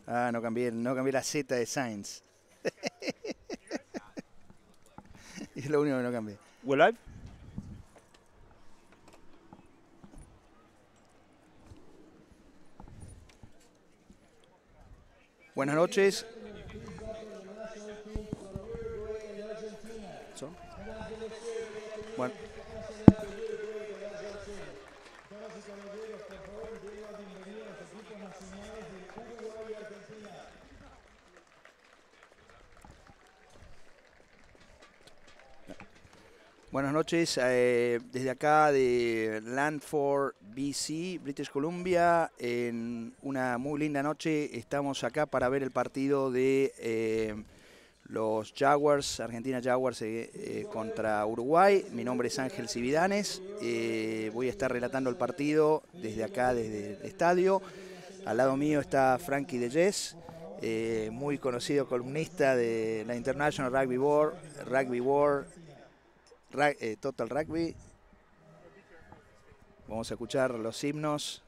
Ah, no cambié la Z de Sainz. Es lo único que no cambié. We're live. Buenas noches. Bueno. Buenas noches, desde acá de Landford, BC, British Columbia, en una muy linda noche. Estamos acá para ver el partido de los Jaguars, Argentina Jaguars contra Uruguay. Mi nombre es Ángel Cividanes, voy a estar relatando el partido desde acá, desde el estadio. Al lado mío está Frankie de Jess, muy conocido columnista de la International Rugby World, Total Rugby. Vamos a escuchar los himnos.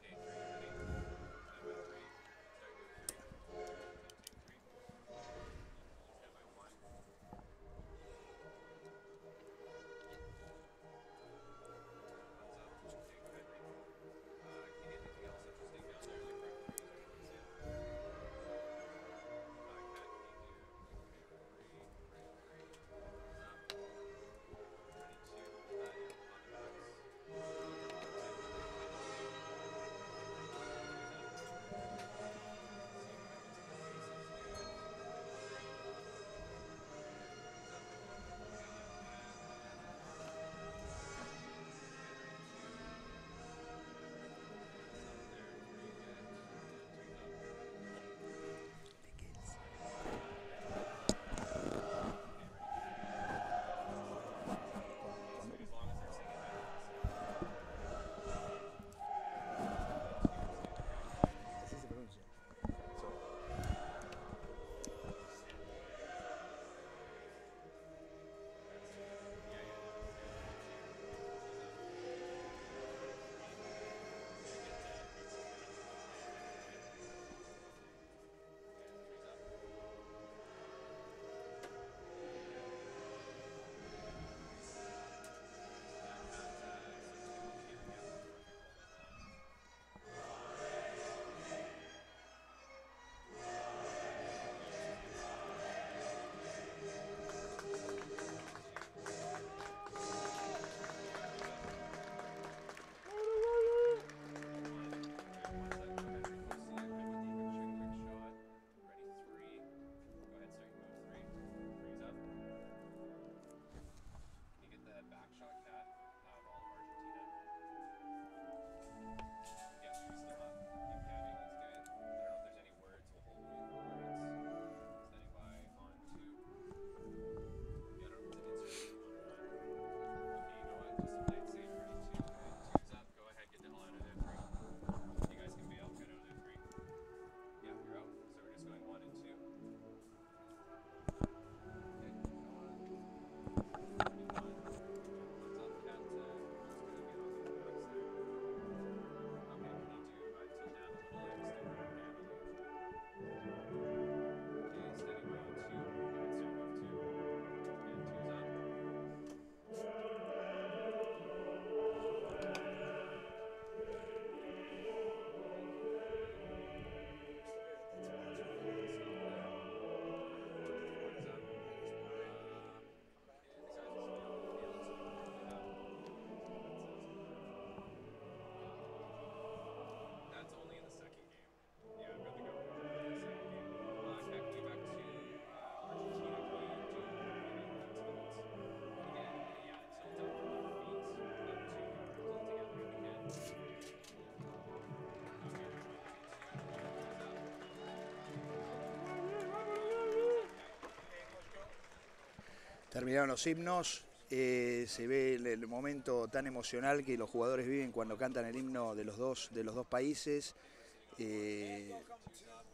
Terminaron los himnos, se ve el momento tan emocional que los jugadores viven cuando cantan el himno de los dos países.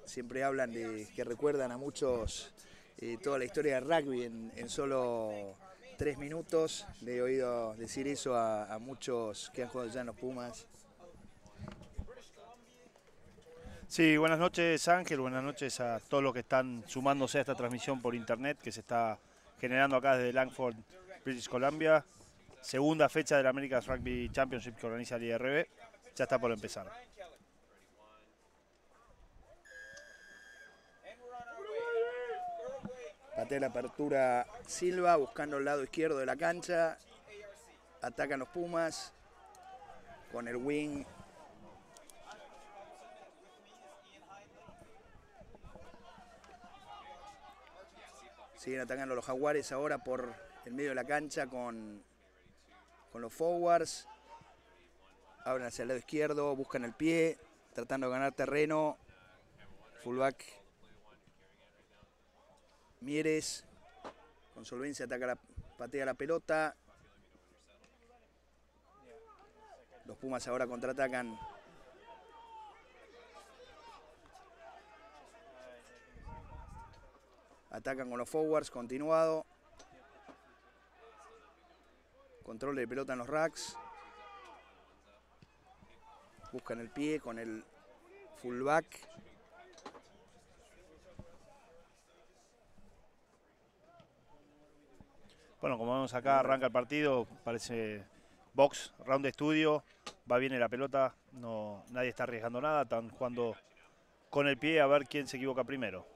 Siempre hablan de que recuerdan a muchos toda la historia del rugby en solo 3 minutos. Le he oído decir eso a muchos que han jugado ya en los Pumas. Sí, buenas noches Ángel, buenas noches a todos los que están sumándose a esta transmisión por internet que se está generando acá desde Langford, British Columbia. Segunda fecha del Américas Rugby Championship que organiza el IRB. Ya está por empezar. Patea la apertura Silva, buscando el lado izquierdo de la cancha. Atacan los Pumas con el wing. Siguen atacando los Jaguares ahora por el medio de la cancha con los forwards. Abren hacia el lado izquierdo, buscan el pie, tratando de ganar terreno. Fullback Mieres, con solvencia patea la pelota. Los Pumas ahora contraatacan. Atacan con los forwards, continuado. Control de pelota en los racks. Buscan el pie con el fullback. Bueno, como vemos acá, arranca el partido, parece box, round de estudio, va bien en la pelota, nadie está arriesgando nada, están jugando con el pie a ver quién se equivoca primero.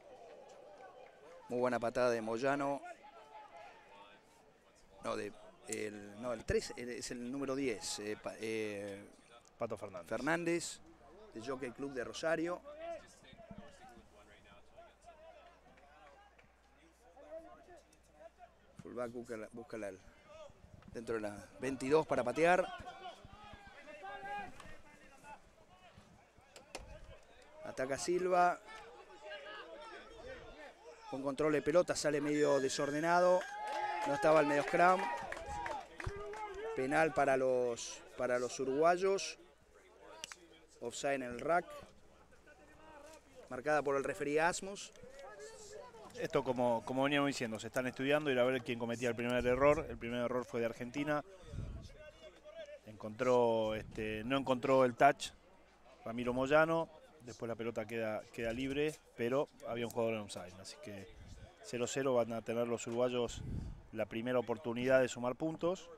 Muy buena patada de Moyano. No, el 3 es el número 10. Pato Fernández. Fernández, de Jockey Club de Rosario. Fullback busca dentro de la 22 para patear. Ataca Silva. Con control de pelota, sale medio desordenado. No estaba el medio scrum. Penal para los uruguayos. Offside en el rack. Marcada por el referee Asmus. Esto, como veníamos diciendo, se están estudiando y a ver quién cometía el primer error. El primer error fue de Argentina. No encontró el touch Ramiro Moyano. Después la pelota queda libre, pero había un jugador en offside. Así que 0-0 van a tener los uruguayos la primera oportunidad de sumar puntos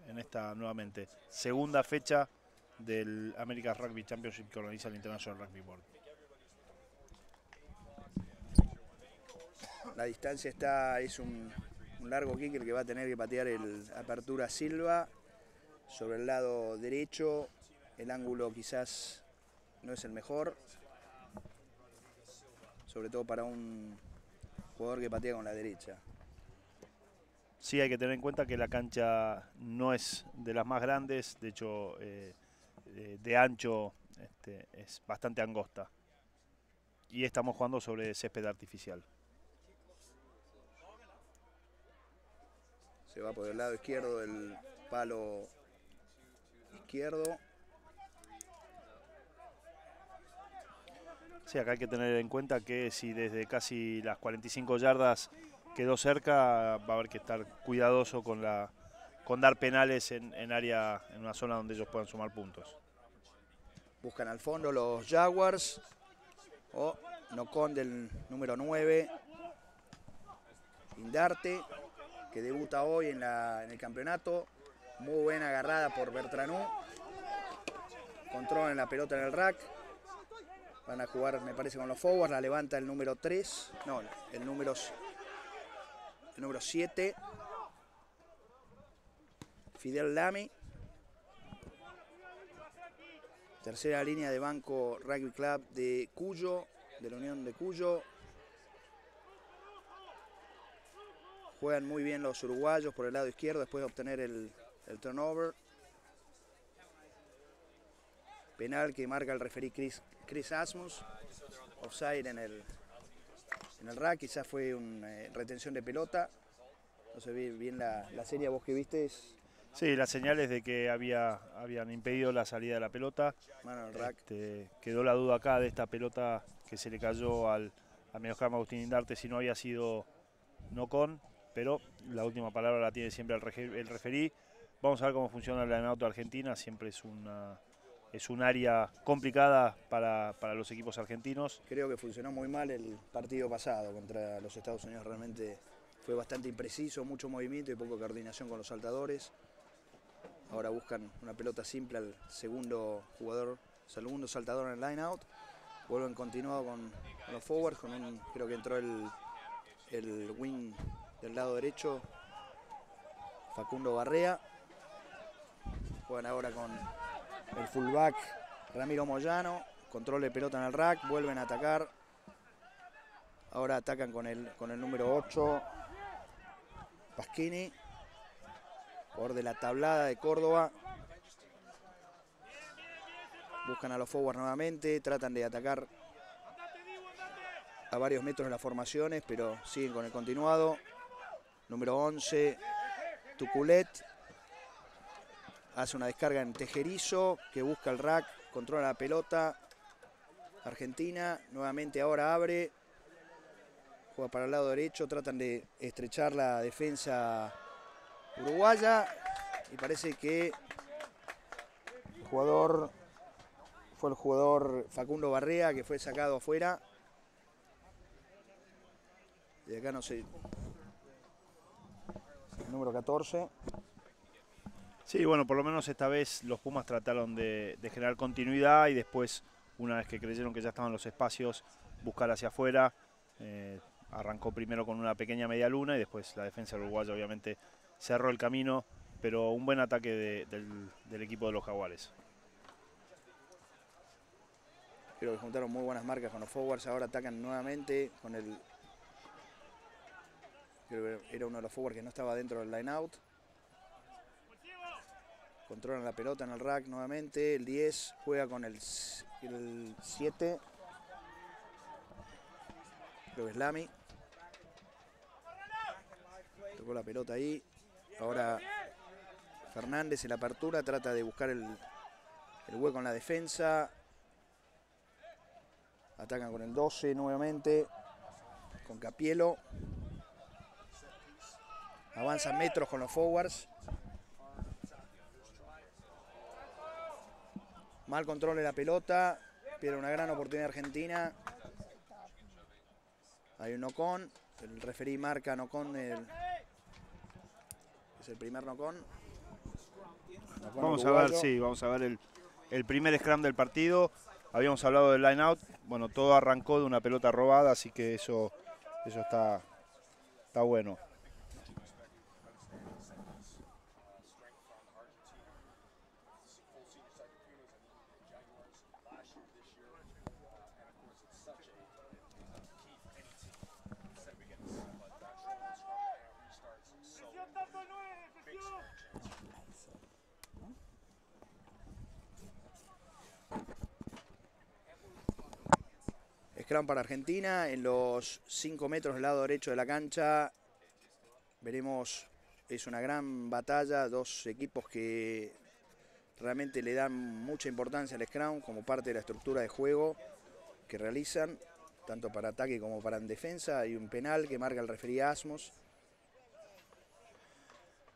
en esta nuevamente segunda fecha del Américas Rugby Championship que organiza el International Rugby Board. La distancia es un largo kick el que va a tener que patear el apertura Silva sobre el lado derecho. El ángulo quizás no es el mejor, sobre todo para un jugador que patea con la derecha. Sí, hay que tener en cuenta que la cancha no es de las más grandes, de hecho de ancho es bastante angosta y estamos jugando sobre césped artificial. Se va por el lado izquierdo del palo izquierdo. Sí, acá hay que tener en cuenta que si desde casi las 45 yardas quedó cerca, va a haber que estar cuidadoso con dar penales en una zona donde ellos puedan sumar puntos. Buscan al fondo los Jaguars. Nocón del número 9. Indarte, que debuta hoy en el campeonato. Muy buena agarrada por Bertranú. Controlan la pelota en el rack. Van a jugar, me parece, con los forwards. La levanta el número 3. No, el número 7. Fidel Lamy. Tercera línea de banco Rugby Club de Cuyo, de la Unión de Cuyo. Juegan muy bien los uruguayos por el lado izquierdo después de obtener el turnover. Penal que marca el referee Chris Asmus. Offside en el rack, quizás fue una retención de pelota. No se ve bien la serie, vos que viste. Sí, las señales de que habían impedido la salida de la pelota. Mano en el rack. Quedó la duda acá de esta pelota que se le cayó al mediocampo Agustín Indarte si no había sido Nocón, pero la última palabra la tiene siempre el referí. Vamos a ver cómo funciona el auto de Argentina, siempre es es un área complicada para los equipos argentinos. Creo que funcionó muy mal el partido pasado contra los Estados Unidos, realmente fue bastante impreciso, mucho movimiento y poca coordinación con los saltadores. Ahora buscan una pelota simple al segundo jugador, segundo saltador en el line out. Vuelven continuado con los forwards, creo que entró el wing del lado derecho, Facundo Barrea. Juegan ahora con el fullback Ramiro Moyano, control de pelota en el rack, vuelven a atacar. Ahora atacan con el número 8, Pasquini, jugador de la Tablada de Córdoba. Buscan a los forwards nuevamente, tratan de atacar a varios metros de las formaciones, pero siguen con el continuado. Número 11, Tuculet. Hace una descarga en Tejerizo, que busca el rack, controla la pelota. Argentina, nuevamente ahora abre. Juega para el lado derecho, tratan de estrechar la defensa uruguaya. Y parece que fue el jugador Facundo Barrea que fue sacado afuera. Y acá no sé. El número 14. Sí, bueno, por lo menos esta vez los Pumas trataron de generar continuidad y después, una vez que creyeron que ya estaban los espacios, buscar hacia afuera. Arrancó primero con una pequeña media luna y después la defensa uruguaya obviamente cerró el camino, pero un buen ataque del equipo de los Jaguares. Creo que juntaron muy buenas marcas con los forwards, ahora atacan nuevamente con el... Creo que era uno de los forwards que no estaba dentro del line out. Controlan la pelota en el rack nuevamente, el 10 juega con el 7. Creo que es Lamy. Tocó la pelota ahí. Ahora Fernández en la apertura trata de buscar el hueco en la defensa. Atacan con el 12 nuevamente, con Capielo. Avanzan metros con los forwards. Mal control de la pelota, pierde una gran oportunidad Argentina. Hay un knock-on, el referí marca knock-on, es el primer knock-on. Vamos a ver, sí, vamos a ver el primer scrum del partido. Habíamos hablado del line out, bueno, todo arrancó de una pelota robada, así que eso está bueno. Scrum para Argentina, en los 5 metros del lado derecho de la cancha. Veremos, es una gran batalla, dos equipos que realmente le dan mucha importancia al scrum como parte de la estructura de juego que realizan, tanto para ataque como para en defensa. Hay un penal que marca el referí Asmos.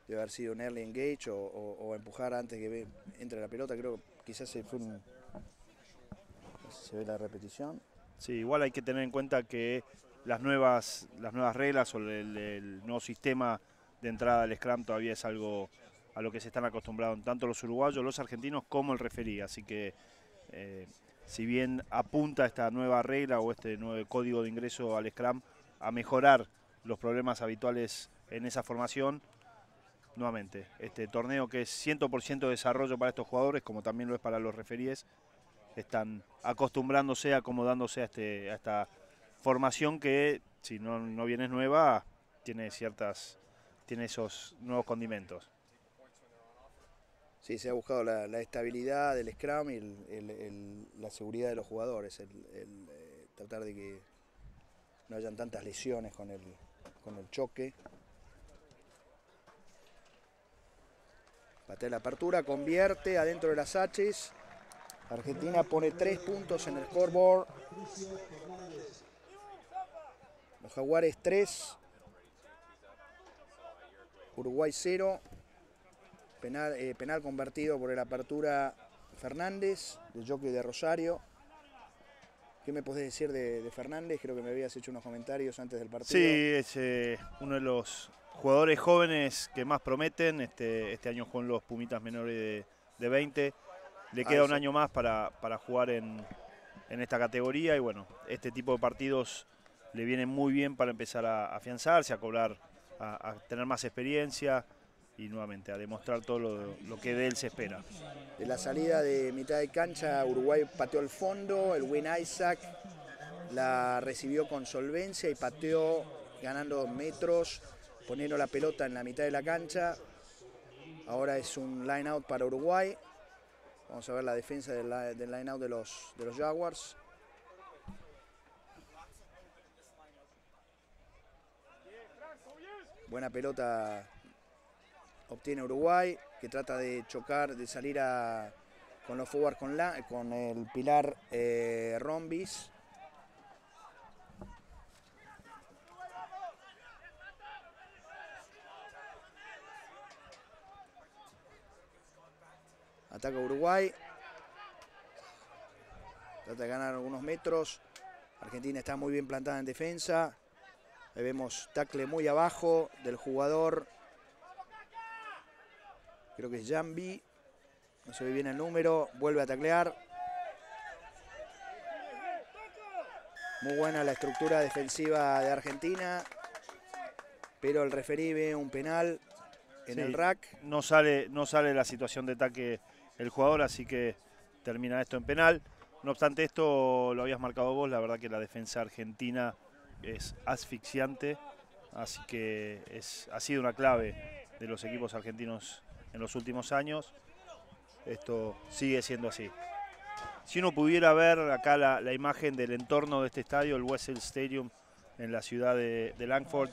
Debe haber sido un early engage o empujar antes que entre la pelota. Creo que quizás se fue un... Se ve la repetición. Sí, igual hay que tener en cuenta que las nuevas reglas o el nuevo sistema de entrada al scrum todavía es algo a lo que se están acostumbrados tanto los uruguayos, los argentinos como el referí. Así que si bien apunta esta nueva regla o este nuevo código de ingreso al scrum a mejorar los problemas habituales en esa formación, nuevamente, este torneo que es 100% desarrollo para estos jugadores, como también lo es para los referíes, están acostumbrándose, acomodándose a esta formación que, si no bien es nueva, tiene esos nuevos condimentos. Sí, se ha buscado la estabilidad del scrum y la seguridad de los jugadores, tratar de que no hayan tantas lesiones con el choque. Patea la apertura, convierte adentro de las H's. Argentina pone 3 puntos en el scoreboard. Los Jaguares 3. Uruguay 0. Penal convertido por el apertura Fernández, del jockey de Rosario. ¿Qué me podés decir de Fernández? Creo que me habías hecho unos comentarios antes del partido. Sí, es uno de los jugadores jóvenes que más prometen. Este año con los Pumitas menores de 20. Le queda un año más para jugar en esta categoría y bueno, este tipo de partidos le vienen muy bien para empezar a afianzarse, a cobrar, a tener más experiencia y nuevamente a demostrar todo lo que de él se espera. De la salida de mitad de cancha, Uruguay pateó al fondo, el Win Isaac la recibió con solvencia y pateó ganando 2 metros, poniendo la pelota en la mitad de la cancha. Ahora es un line out para Uruguay. Vamos a ver la defensa del line out de los Jaguars. Buena pelota obtiene Uruguay, que trata de chocar, de salir con los forwards con el pilar Rombis. Ataca Uruguay. Trata de ganar algunos metros. Argentina está muy bien plantada en defensa. Ahí vemos tackle muy abajo del jugador. Creo que es Jambi. No se ve bien el número. Vuelve a taclear. Muy buena la estructura defensiva de Argentina. Pero el referí ve un penal en el rack. No sale la situación de ataque el jugador, así que termina esto en penal. No obstante esto, lo habías marcado vos, la verdad que la defensa argentina es asfixiante, así que ha sido una clave de los equipos argentinos en los últimos años. Esto sigue siendo así. Si uno pudiera ver acá la imagen del entorno de este estadio, el Wessel Stadium en la ciudad de Langford,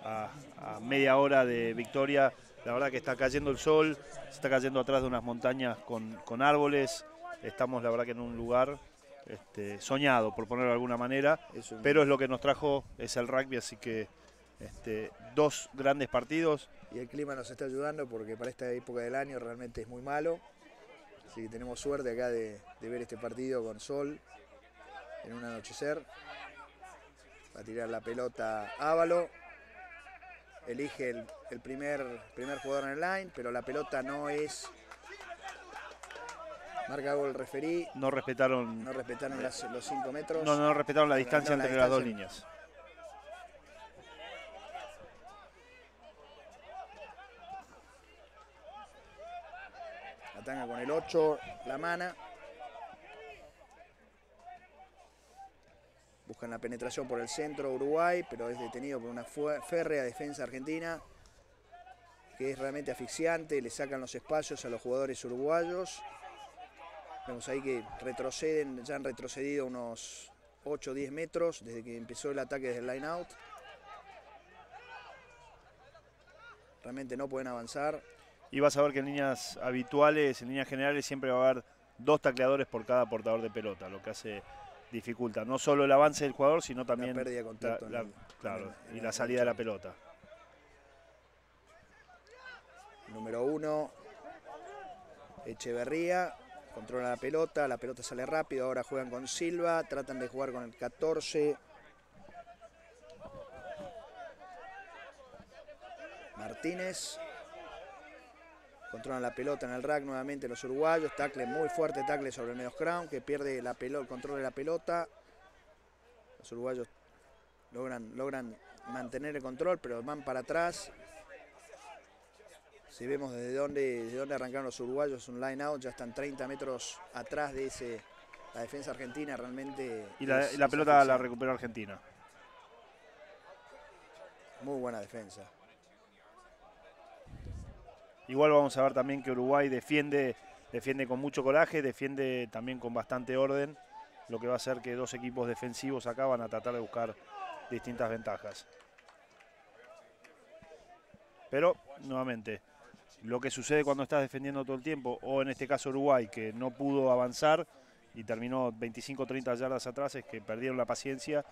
a media hora de Victoria, la verdad que está cayendo el sol, se está cayendo atrás de unas montañas con árboles. Estamos la verdad que en un lugar soñado, por ponerlo de alguna manera, pero es lo que nos trajo, es el rugby, así que 2 grandes partidos. Y el clima nos está ayudando porque para esta época del año realmente es muy malo. Así que tenemos suerte acá de ver este partido con sol en un anochecer. Va a tirar la pelota Ávalo. Elige el primer jugador en el line, pero la pelota no es... Marca gol el referí. No respetaron los 5 metros. No respetaron la distancia entre las 2 líneas. Ataca con el 8, la mana. Buscan la penetración por el centro Uruguay, pero es detenido por una férrea defensa argentina, que es realmente asfixiante. Le sacan los espacios a los jugadores uruguayos. Vemos ahí que retroceden, ya han retrocedido unos 8 o 10 metros desde que empezó el ataque desde el line out. Realmente no pueden avanzar. Y vas a ver que en líneas habituales, en líneas generales, siempre va a haber 2 tacleadores por cada portador de pelota, lo que hace dificulta no solo el avance del jugador, sino también la pérdida de contacto y la salida de la pelota. Número 1, Echeverría. Controla la pelota sale rápido, ahora juegan con Silva, tratan de jugar con el 14. Martínez. Controlan la pelota en el rack nuevamente los uruguayos, tackle muy fuerte, tackle sobre el medio scrum, que pierde la pelota, el control de la pelota. Los uruguayos logran mantener el control, pero van para atrás. Si vemos desde dónde arrancaron los uruguayos, un line out, ya están 30 metros atrás de la defensa argentina realmente. Y la pelota la recuperó Argentina. Muy buena defensa. Igual vamos a ver también que Uruguay defiende con mucho coraje, defiende también con bastante orden, lo que va a hacer que 2 equipos defensivos acá van a tratar de buscar distintas ventajas. Pero, nuevamente, lo que sucede cuando estás defendiendo todo el tiempo, o en este caso Uruguay, que no pudo avanzar y terminó 25 o 30 yardas atrás, es que perdieron la paciencia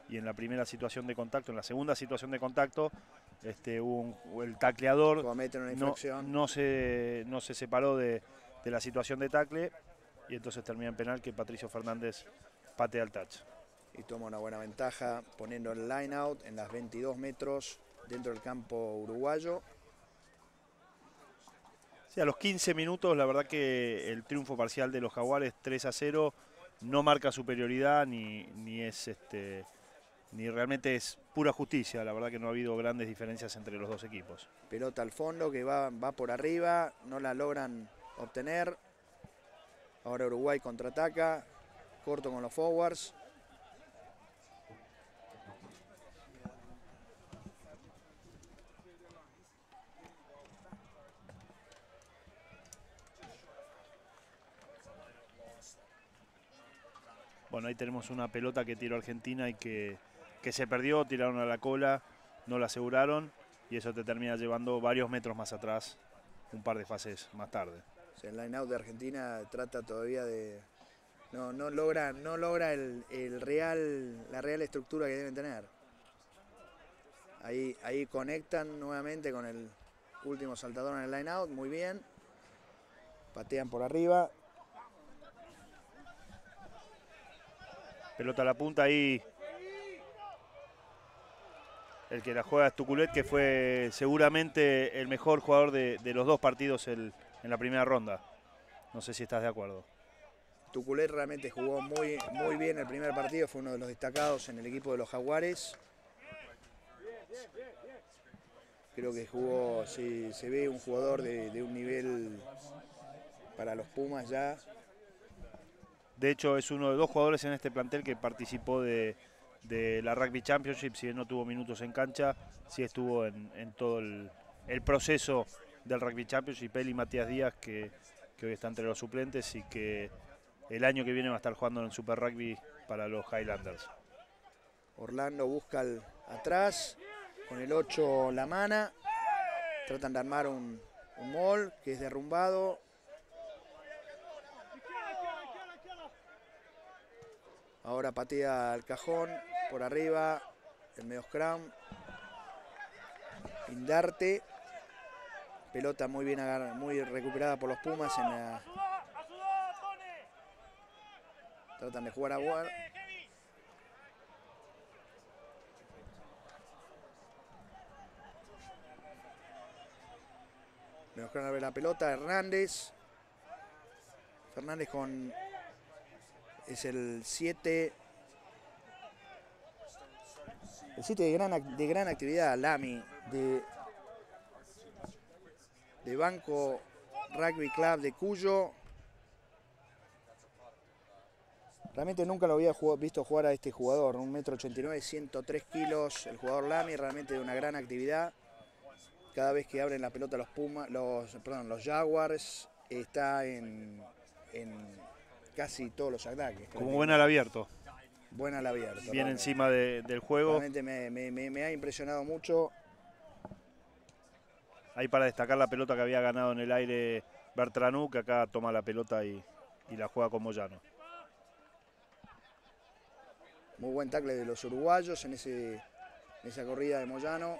y en la primera situación de contacto, en la segunda situación de contacto, el tacleador no se separó de la situación de tackle y entonces termina en penal que Patricio Fernández patea el touch. Y toma una buena ventaja poniendo el line out en las 22 metros dentro del campo uruguayo. Sí, a los 15 minutos la verdad que el triunfo parcial de los Jaguares 3-0 no marca superioridad ni realmente es pura justicia. La verdad que no ha habido grandes diferencias entre los dos equipos. Pelota al fondo que va por arriba, no la logran obtener. Ahora Uruguay contraataca, corto con los forwards. Bueno, ahí tenemos una pelota que tiró Argentina y que se perdió, tiraron a la cola, no la aseguraron y eso te termina llevando varios metros más atrás, un par de fases más tarde. O sea, el line out de Argentina trata todavía de... No logra la real estructura que deben tener. Ahí conectan nuevamente con el último saltador en el line out, muy bien. Patean por arriba. Pelota a la punta ahí. El que la juega es Tuculet, que fue seguramente el mejor jugador de los dos partidos en la primera ronda. No sé si estás de acuerdo. Tuculet realmente jugó muy bien el primer partido, fue uno de los destacados en el equipo de los Jaguares. Creo que jugó, sí, se ve un jugador de un nivel para los Pumas ya. De hecho, es uno de dos jugadores en este plantel que participó de la Rugby Championship. Si bien no tuvo minutos en cancha, sí estuvo en todo el proceso del Rugby Championship. Él y Matías Díaz, que hoy está entre los suplentes y que el año que viene va a estar jugando en el Super Rugby para los Highlanders. Orlando busca atrás, con el 8 la mana. Tratan de armar un mall que es derrumbado. Ahora patea al cajón, por arriba, el medio scrum. Indarte. Pelota muy bien muy recuperada por los Pumas en la... Tratan de jugar a jugar. Medio scrum abre la pelota, Hernández. Fernández es el 7. El 7 de gran actividad, Lamy, de Banco Rugby Club de Cuyo. Realmente nunca lo había visto jugar a este jugador, 1,89 m, 103 kilos. El jugador Lamy realmente de una gran actividad. Cada vez que abren la pelota los Jaguars, está en casi todos los ataques. Como buena al abierto. Buena al abierto. Bien realmente. Encima del juego. Realmente me ha impresionado mucho. Ahí para destacar la pelota que había ganado en el aire Bertranú, que acá toma la pelota y la juega con Moyano. Muy buen tackle de los uruguayos en esa corrida de Moyano.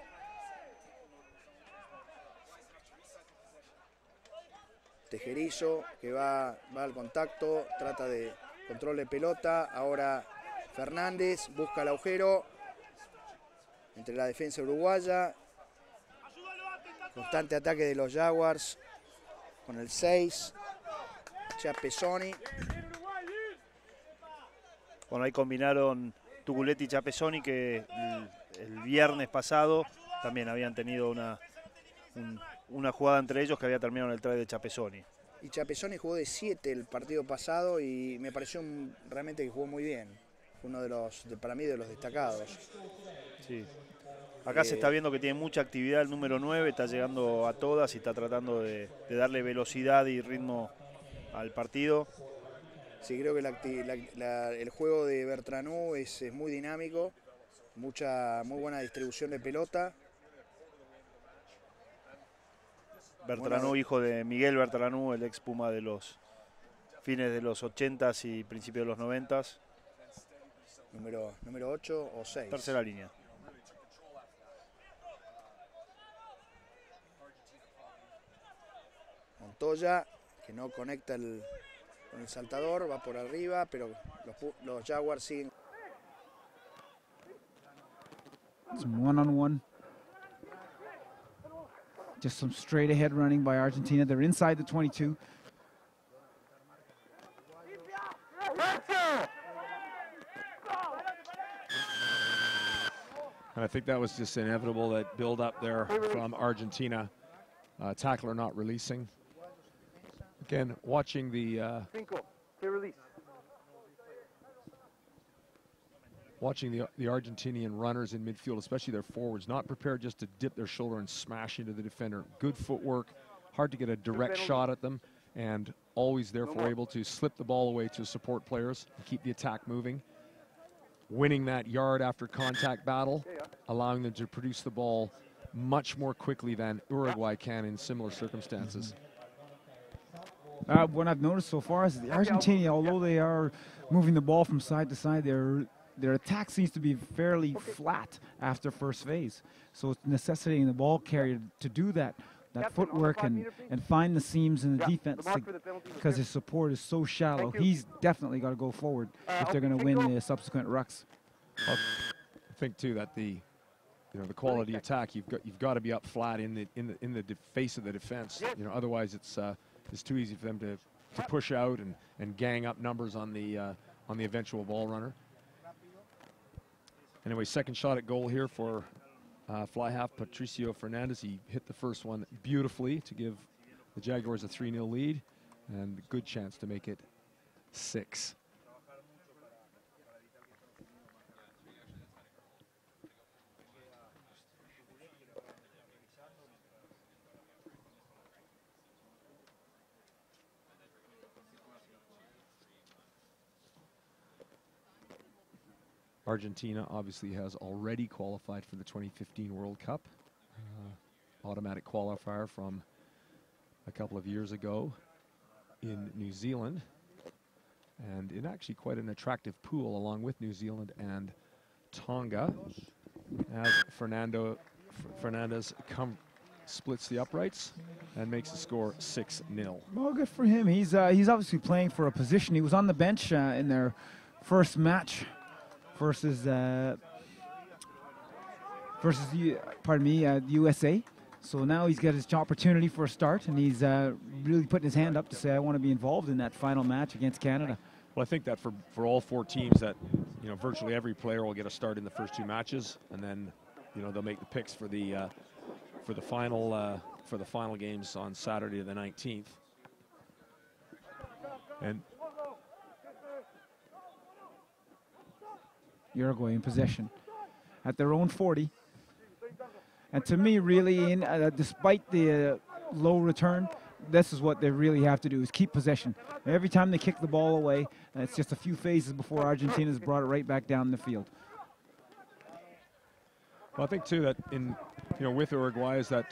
Tejerizo que va al contacto, trata de control de pelota. Ahora Fernández busca el agujero entre la defensa uruguaya. Constante ataque de los Jaguars con el 6. Chapesoni. Bueno, ahí combinaron Tuculetti y Chapesoni, que el viernes pasado también habían tenido una jugada entre ellos que había terminado en el try de Chapesoni. Y Chapesoni jugó de 7 el partido pasado y me pareció realmente que jugó muy bien. Fue uno para mí, de los destacados. Sí. Acá se está viendo que tiene mucha actividad el número 9, está llegando a todas y está tratando de darle velocidad y ritmo al partido. Sí, creo que el juego de Bertranú es muy dinámico, muy buena distribución de pelota. Bertranú, hijo de Miguel Bertranú, el ex Puma de los fines de los 80s y principios de los 90s. Número 8 o 6. Tercera línea. Montoya, que no conecta con el saltador, va por arriba, pero los Jaguars siguen. Some one-on-one. Just some straight ahead running by Argentina. They're inside the 22. And I think that was just inevitable, that build up there from Argentina. Tackler not releasing. Again, watching the Argentinian runners in midfield, especially their forwards, not prepared just to dip their shoulder and smash into the defender. Good footwork, hard to get a direct shot at them, and always therefore able to slip the ball away to support players and keep the attack moving. Winning that yard after contact battle, allowing them to produce the ball much more quickly than Uruguay can in similar circumstances. What I've noticed so far is the Argentina, although they are moving the ball from side to side, their attack seems to be fairly flat after first phase. So it's necessitating the ball carrier to do that footwork and find the seams in the defense, because his support is so shallow. He's definitely got to go forward if they're going to win the subsequent rucks. Well, I think too that the quality attack, you've got to be up flat in the face of the defense. Otherwise it's too easy for them to push out and gang up numbers on the eventual ball runner. Anyway, second shot at goal here for fly half Patricio Fernandez. He hit the first one beautifully to give the Jaguars a 3-0 lead, and a good chance to make it 6. Argentina obviously has already qualified for the 2015 World Cup. Automatic qualifier from a couple of years ago in New Zealand. And in actually quite an attractive pool along with New Zealand and Tonga, as Fernandez splits the uprights and makes the score 6-0. Well, good for him. He's obviously playing for a position. He was on the bench in their first match versus USA. So now he's got his opportunity for a start, and he's really putting his hand up to say, I want to be involved in that final match against Canada. Well, I think that for all 4 teams, that virtually every player will get a start in the first 2 matches, and then they'll make the picks for the final games on Saturday the 19th. And Uruguay in possession at their own 40. And to me, really, despite the low return, this is what they really have to do, is keep possession. Every time they kick the ball away, it's just a few phases before Argentina's brought it right back down the field. Well, I think too that with Uruguay is that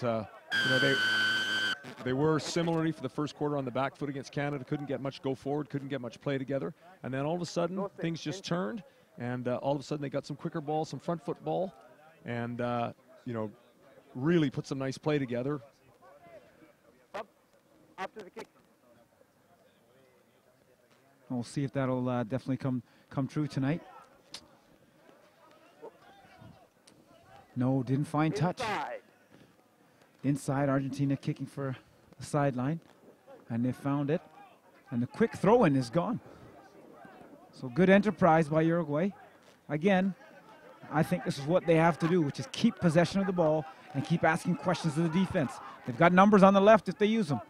they were similarly for the first quarter on the back foot against Canada, couldn't get much go forward, couldn't get much play together, and then all of a sudden things just turned, and all of a sudden they got some quicker ball, some front foot ball, and really put some nice play together. After the kick. We'll see if that'll definitely come true tonight. No, didn't find touch. Inside, Argentina kicking for the sideline, and they found it. And the quick throw-in is gone. So good enterprise by Uruguay. Again, I think this is what they have to do, which is keep possession of the ball and keep asking questions of the defense. They've got numbers on the left if they use them.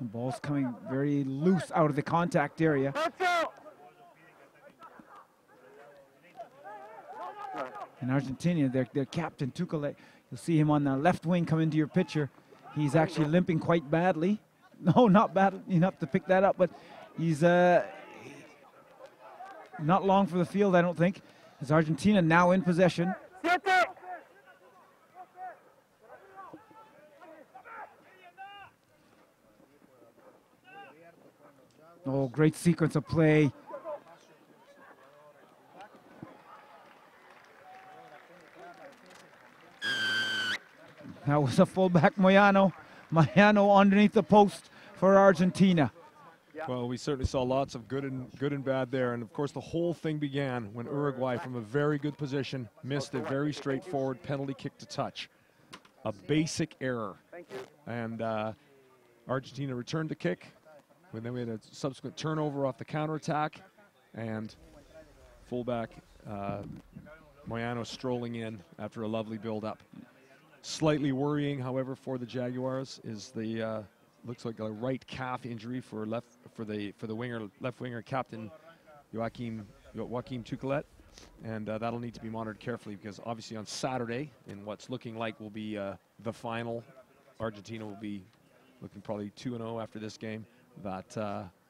The ball's coming very loose out of the contact area. And Argentina, their captain, Tukale, you'll see him on the left wing come into your picture. He's actually limping quite badly. No, not bad enough to pick that up, but he's not long for the field, I don't think. As Argentina now in possession. Oh, great sequence of play. That was a fullback, Moyano. Moyano underneath the post for Argentina. Well, we certainly saw lots of good and bad there, and of course the whole thing began when Uruguay, from a very good position, missed a very straightforward penalty kick to touch. A basic error. And Argentina returned the kick, and then we had a subsequent turnover off the counterattack, and fullback Moyano strolling in after a lovely build-up. Slightly worrying, however, for the Jaguars is the looks like a right calf injury for left winger captain Joaquim Tuchelet, and that'll need to be monitored carefully, because obviously on Saturday, in what's looking like will be the final, Argentina will be looking probably 2-0 after this game. That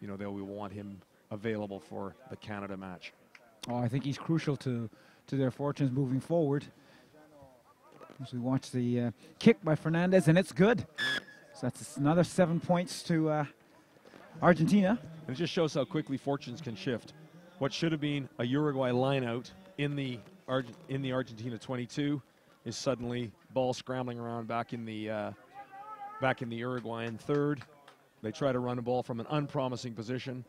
you know, we will want him available for the Canada match. Oh, I think he's crucial to their fortunes moving forward. As we watch the kick by Fernandez, and it's good. So that's another 7 points to Argentina. And it just shows how quickly fortunes can shift. What should have been a Uruguay lineout in the Argentina 22 is suddenly ball scrambling around back in the Uruguayan third. They try to run a ball from an unpromising position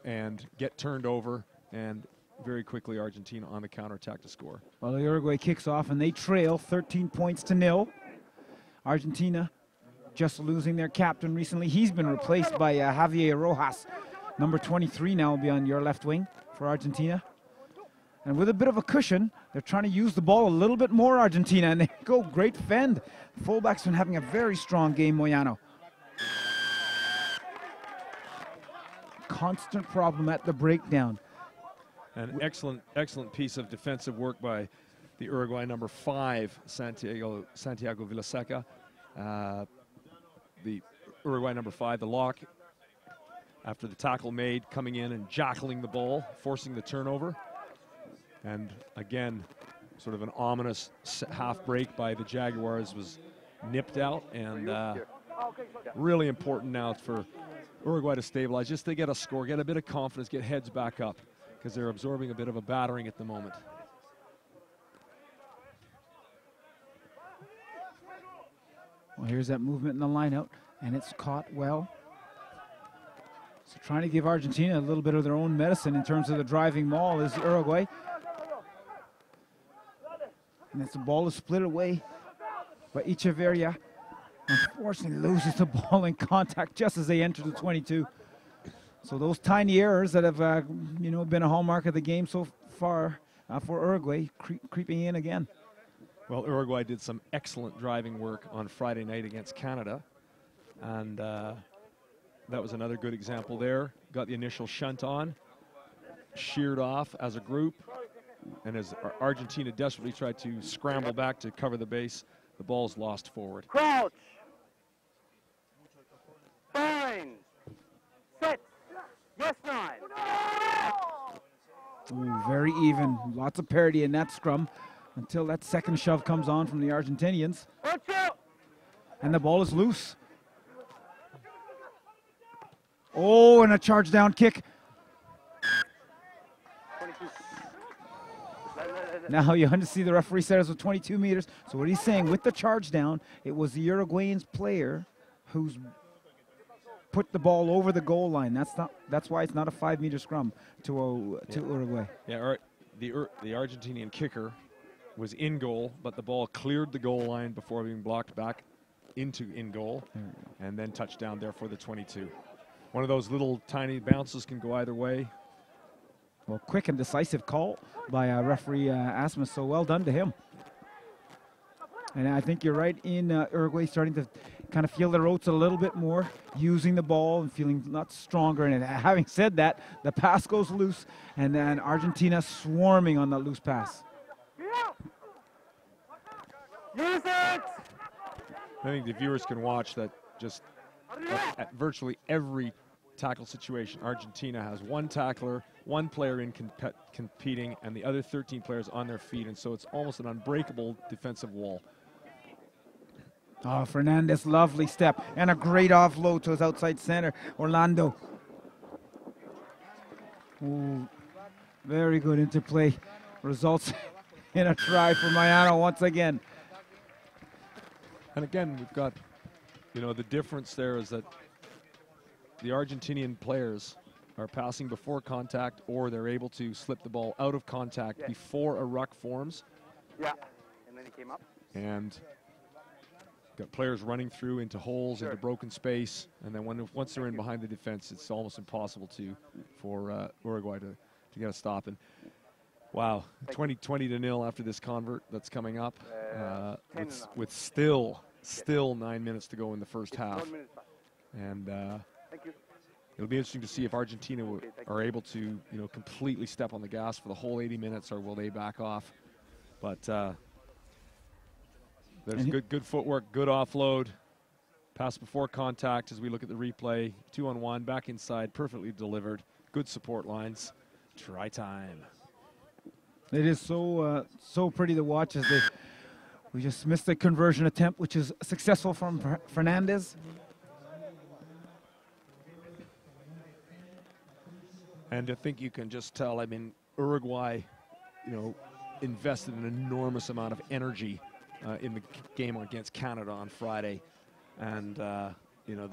and get turned over, and very quickly Argentina on the counterattack to score. Well, the Uruguay kicks off and they trail 13 points to 0. Argentina just losing their captain recently. He's been replaced by Javier Rojas. Number 23 now will be on your left wing for Argentina. And with a bit of a cushion, they're trying to use the ball a little bit more, Argentina, and they go great fend. Fullback's been having a very strong game, Moyano. Constant problem at the breakdown. An excellent piece of defensive work by the Uruguay number 5, Santiago Villaseca. The Uruguay number 5, the lock, after the tackle made, coming in and jackling the ball, forcing the turnover. And again, sort of an ominous half break by the Jaguars was nipped out, and really important now for Uruguay to stabilize, just to get a score, get a bit of confidence, get heads back up, because they're absorbing a bit of a battering at the moment. Well, here's that movement in the line-out, and it's caught well. So trying to give Argentina a little bit of their own medicine in terms of the driving maul is Uruguay. And as the ball is split away by Echeverria, unfortunately loses the ball in contact just as they enter the 22. So those tiny errors that have been a hallmark of the game so far for Uruguay creeping in again. Well, Uruguay did some excellent driving work on Friday night against Canada, and that was another good example there. Got the initial shunt on, sheared off as a group, and as Argentina desperately tried to scramble back to cover the base, the ball's lost forward. Crouch. Fine. Set. Yes, 9. Ooh, very even. Lots of parity in that scrum until that second shove comes on from the Argentinians. And the ball is loose. Oh, and a charge down kick. Now you see the referee said it was 22 meters. So what he's saying, with the charge down, it was the Uruguayan's player who's put the ball over the goal line. That's why it's not a 5-meter scrum to Uruguay. Yeah, the Argentinian kicker was in goal, but the ball cleared the goal line before being blocked back into in goal, and then touchdown there for the 22. One of those little tiny bounces can go either way. Well, quick and decisive call by referee Asmus, so well done to him. And I think you're right in Uruguay starting to kind of feel their oats a little bit more, using the ball and feeling lots stronger in it. Having said that, the pass goes loose, and then Argentina swarming on that loose pass. Use it! I think the viewers can watch that just at virtually every tackle situation, Argentina has one tackler, one player in competing, and the other 13 players on their feet, and so it's almost an unbreakable defensive wall. Oh, Fernandez, lovely step, and a great offload to his outside center, Orlando. Ooh, very good interplay. Results in a try for Moyano once again. And again, we've got, you know, the difference there is that the Argentinian players are passing before contact, or they're able to slip the ball out of contact before a ruck forms. Yeah. And then he came up. And got players running through into holes, into broken space, and then once they're in behind the defense, it's almost impossible for Uruguay to get a stop. And wow, 20-0 after this convert that's coming up, with still 9 minutes to go in the first half. And it'll be interesting to see if Argentina are able to, you know, completely step on the gas for the whole 80 minutes, or will they back off? But there's good footwork, good offload, pass before contact as we look at the replay. 2-on-1, back inside, perfectly delivered, good support lines. Try time. It is so so pretty to watch as we just missed the conversion attempt, which is successful from Fernandez. And I think you can just tell, I mean, Uruguay, you know, invested an enormous amount of energy in the game against Canada on Friday, and you know,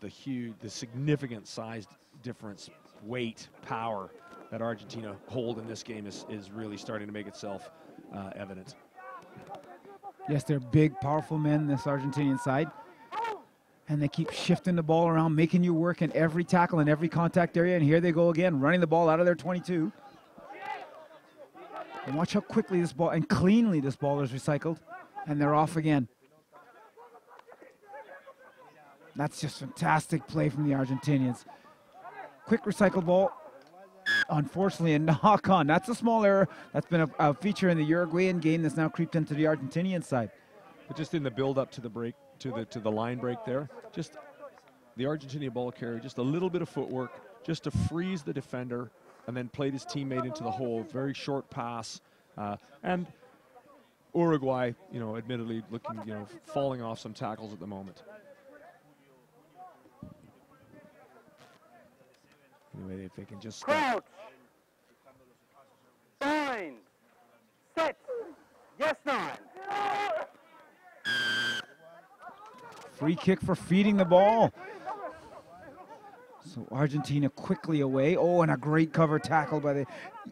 the significant size difference, weight, power that Argentina hold in this game is really starting to make itself evident. Yes, they're big, powerful men, this Argentinian side, and they keep shifting the ball around, making you work in every tackle in every contact area. And here they go again, running the ball out of their 22. And watch how quickly this ball and cleanly this ball is recycled. And they're off again. That's just fantastic play from the Argentinians. Quick recycled ball. Unfortunately, a knock on. That's a small error. That's been a feature in the Uruguayan game that's now creeped into the Argentinian side. But just in the build up to the break, to the line break there, just the Argentinian ball carrier, just a little bit of footwork, just to freeze the defender, and then played his teammate into the hole. Very short pass, and Uruguay, you know, admittedly looking, you know, falling off some tackles at the moment. Anyway, if they can just Crouch. Bind. Set. Yes, 9. Free kick for feeding the ball. So Argentina quickly away. Oh, and a great cover tackle by the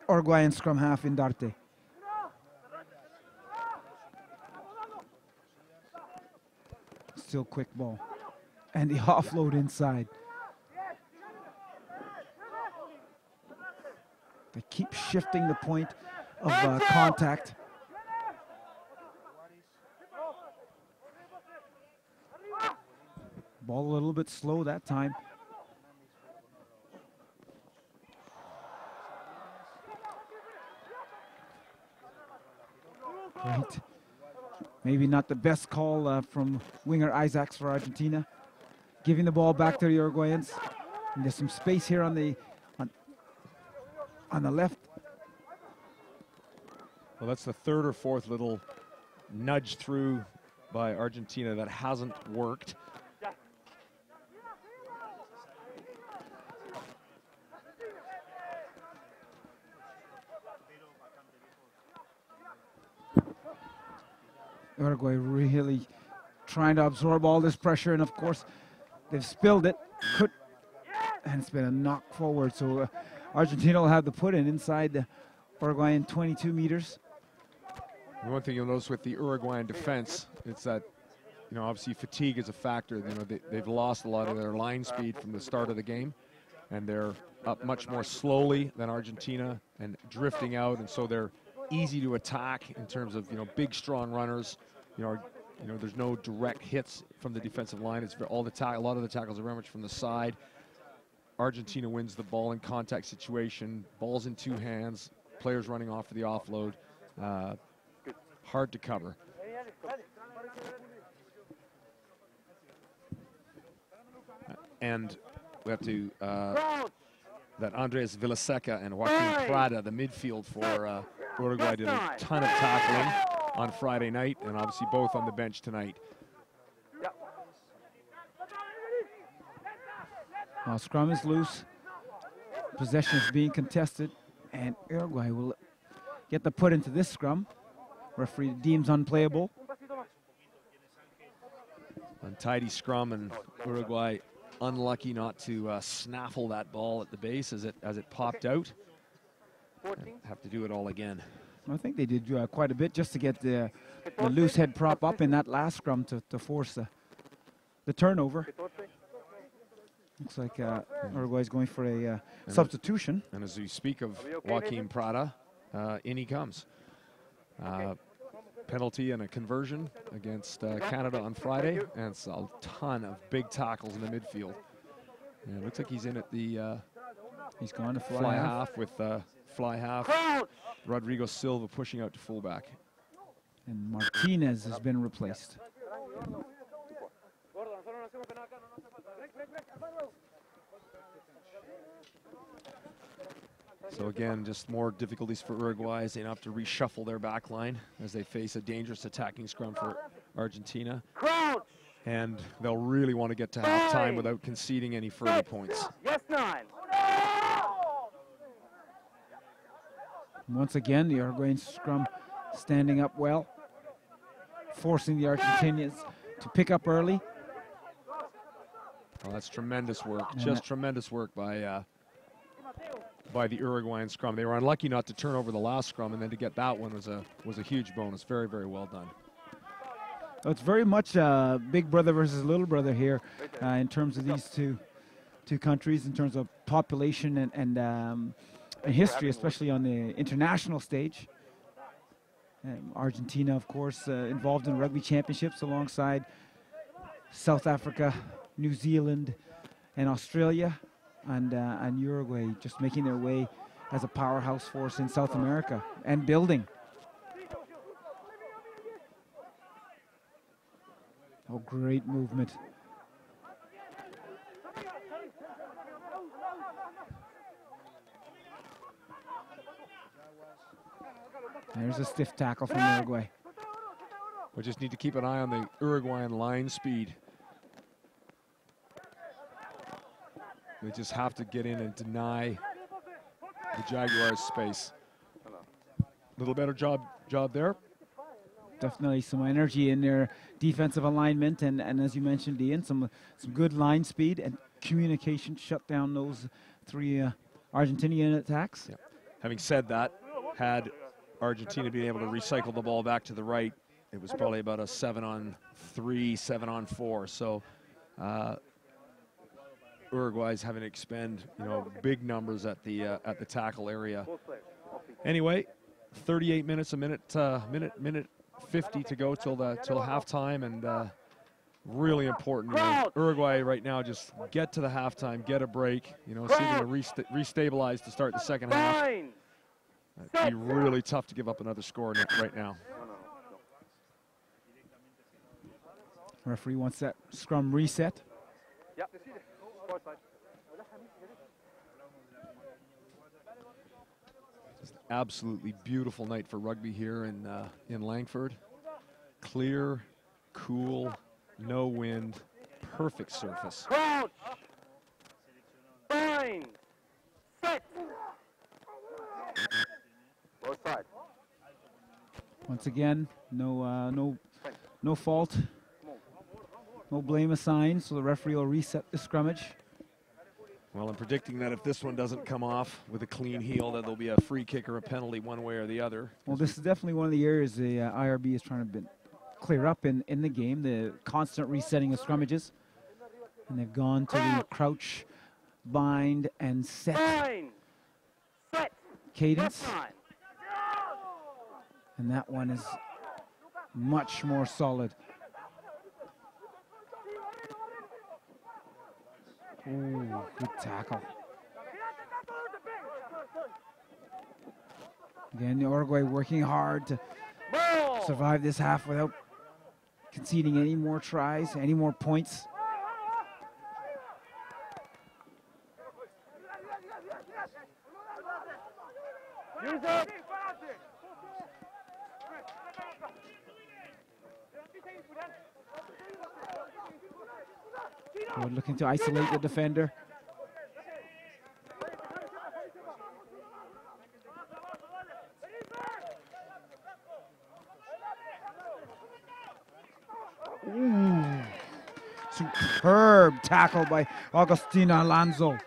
Uruguayan scrum half Indarte. Still quick ball. And the offload inside. They keep shifting the point of contact. Ball a little bit slow that time. Right. Maybe not the best call from winger Isaacs for Argentina. Giving the ball back to the Uruguayans. And there's some space here on the left. Well, that's the third or fourth little nudge through by Argentina that hasn't worked. Uruguay really trying to absorb all this pressure, and of course they've spilled it. And it's been a knock forward, so Argentina will have the put in inside the Uruguayan 22 meters. One thing you'll notice with the Uruguayan defense, it's that, you know, obviously fatigue is a factor. You know, they've lost a lot of their line speed from the start of the game, and they're up much more slowly than Argentina and drifting out, and so they're easy to attack in terms of, you know, big, strong runners. You know, there's no direct hits from the defensive line. It's a lot of the tackles are very much from the side. Argentina wins the ball in contact situation. Ball's in two hands. Players running off for the offload. Hard to cover. And we have to that Andres Villaseca and Joaquin Prada, the midfield for Uruguay, did a ton of tackling on Friday night, and obviously both on the bench tonight. Well, scrum is loose. Possession is being contested, and Uruguay will get the put into this scrum. Referee deems unplayable. Untidy scrum, and Uruguay unlucky not to snaffle that ball at the base as it popped out. Have to do it all again. I think they did quite a bit just to get the loose head prop up in that last scrum to force the turnover. Looks like Uruguay's going for a substitution. And as we speak of Joaquim Prada, in he comes. Penalty and a conversion against Canada on Friday, and it's a ton of big tackles in the midfield. And it looks like he's in at the he's gone to fly half with fly half. Rodrigo Silva pushing out to fullback. And Martinez has been replaced. So again, just more difficulties for Uruguay as they have to reshuffle their back line as they face a dangerous attacking scrum for Argentina. And they'll really want to get to halftime without conceding any further points. Yes, 9. Once again, the Uruguayan scrum standing up well, forcing the Argentinians to pick up early. Oh, that's tremendous work, just tremendous work by the Uruguayan scrum. They were unlucky not to turn over the last scrum, and then to get that one was a huge bonus. Very, very well done. So it's very much big brother versus little brother here in terms of these two countries, in terms of population and history, especially on the international stage. Argentina, of course, involved in rugby championships alongside South Africa, New Zealand, and Australia, and Uruguay just making their way as a powerhouse force in South America and building. Oh, great movement. There's a stiff tackle from Uruguay. We just need to keep an eye on the Uruguayan line speed. They just have to get in and deny the Jaguars space. A little better job there. Definitely some energy in their defensive alignment, and as you mentioned, Ian, some good line speed and communication shut down those three Argentinian attacks. Yeah. Having said that, had Argentina been able to recycle the ball back to the right, it was probably about a 7-on-3, 7-on-4. So Uruguay's having to expend, big numbers at the tackle area. Anyway, 38 minutes, minute 50 to go till halftime, and really important. Uruguay right now just get to the halftime, get a break. See if they can restabilize to start the second half. It'd be really tough to give up another score right now. Referee wants that scrum reset. Yep. Just absolutely beautiful night for rugby here in Langford. Clear, cool, no wind, perfect surface. Crouch. Bind. Set. Both sides. Once again, no fault, no blame assigned, so the referee will reset the scrummage. Well, I'm predicting that if this one doesn't come off with a clean heel, that there'll be a free kick or a penalty one way or the other. Well, this is definitely one of the areas the IRB is trying to clear up in the game, the constant resetting of scrummages. And they've gone to the crouch, bind, and set cadence. And that one is much more solid. Ooh, good tackle. Again, Uruguay working hard to survive this half without conceding any more tries, any more points. We're looking to isolate the defender. Ooh. Superb tackle by Agustina Alonso.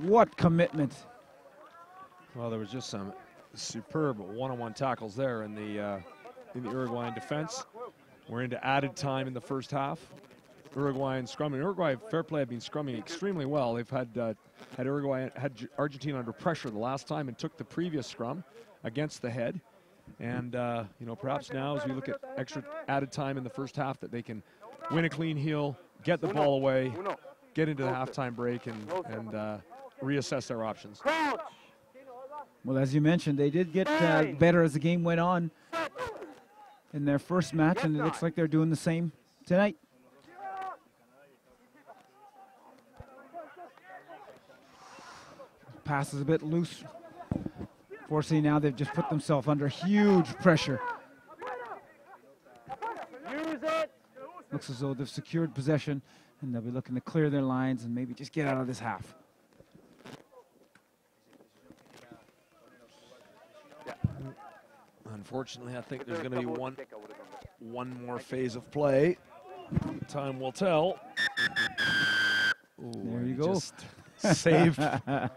What commitment. Well, there was just some superb one-on-one tackles there in the Uruguayan defense. We're into added time in the first half. Uruguayan scrumming. Uruguay, fair play, have been scrumming extremely well. They've had Argentina under pressure the last time and took the previous scrum against the head. And you know, perhaps now as we look at extra added time in the first half, that they can win a clean heel, get the ball away, get into the halftime break, and reassess their options. Well, as you mentioned, they did get better as the game went on in their first match, and it looks like they're doing the same tonight. Pass is a bit loose. Fortunately, now they've just put themselves under huge pressure. Looks as though they've secured possession, and they'll be looking to clear their lines and maybe just get out of this half. Unfortunately, I think there's going to be one more phase of play. Time will tell. Ooh, there you go. Just saved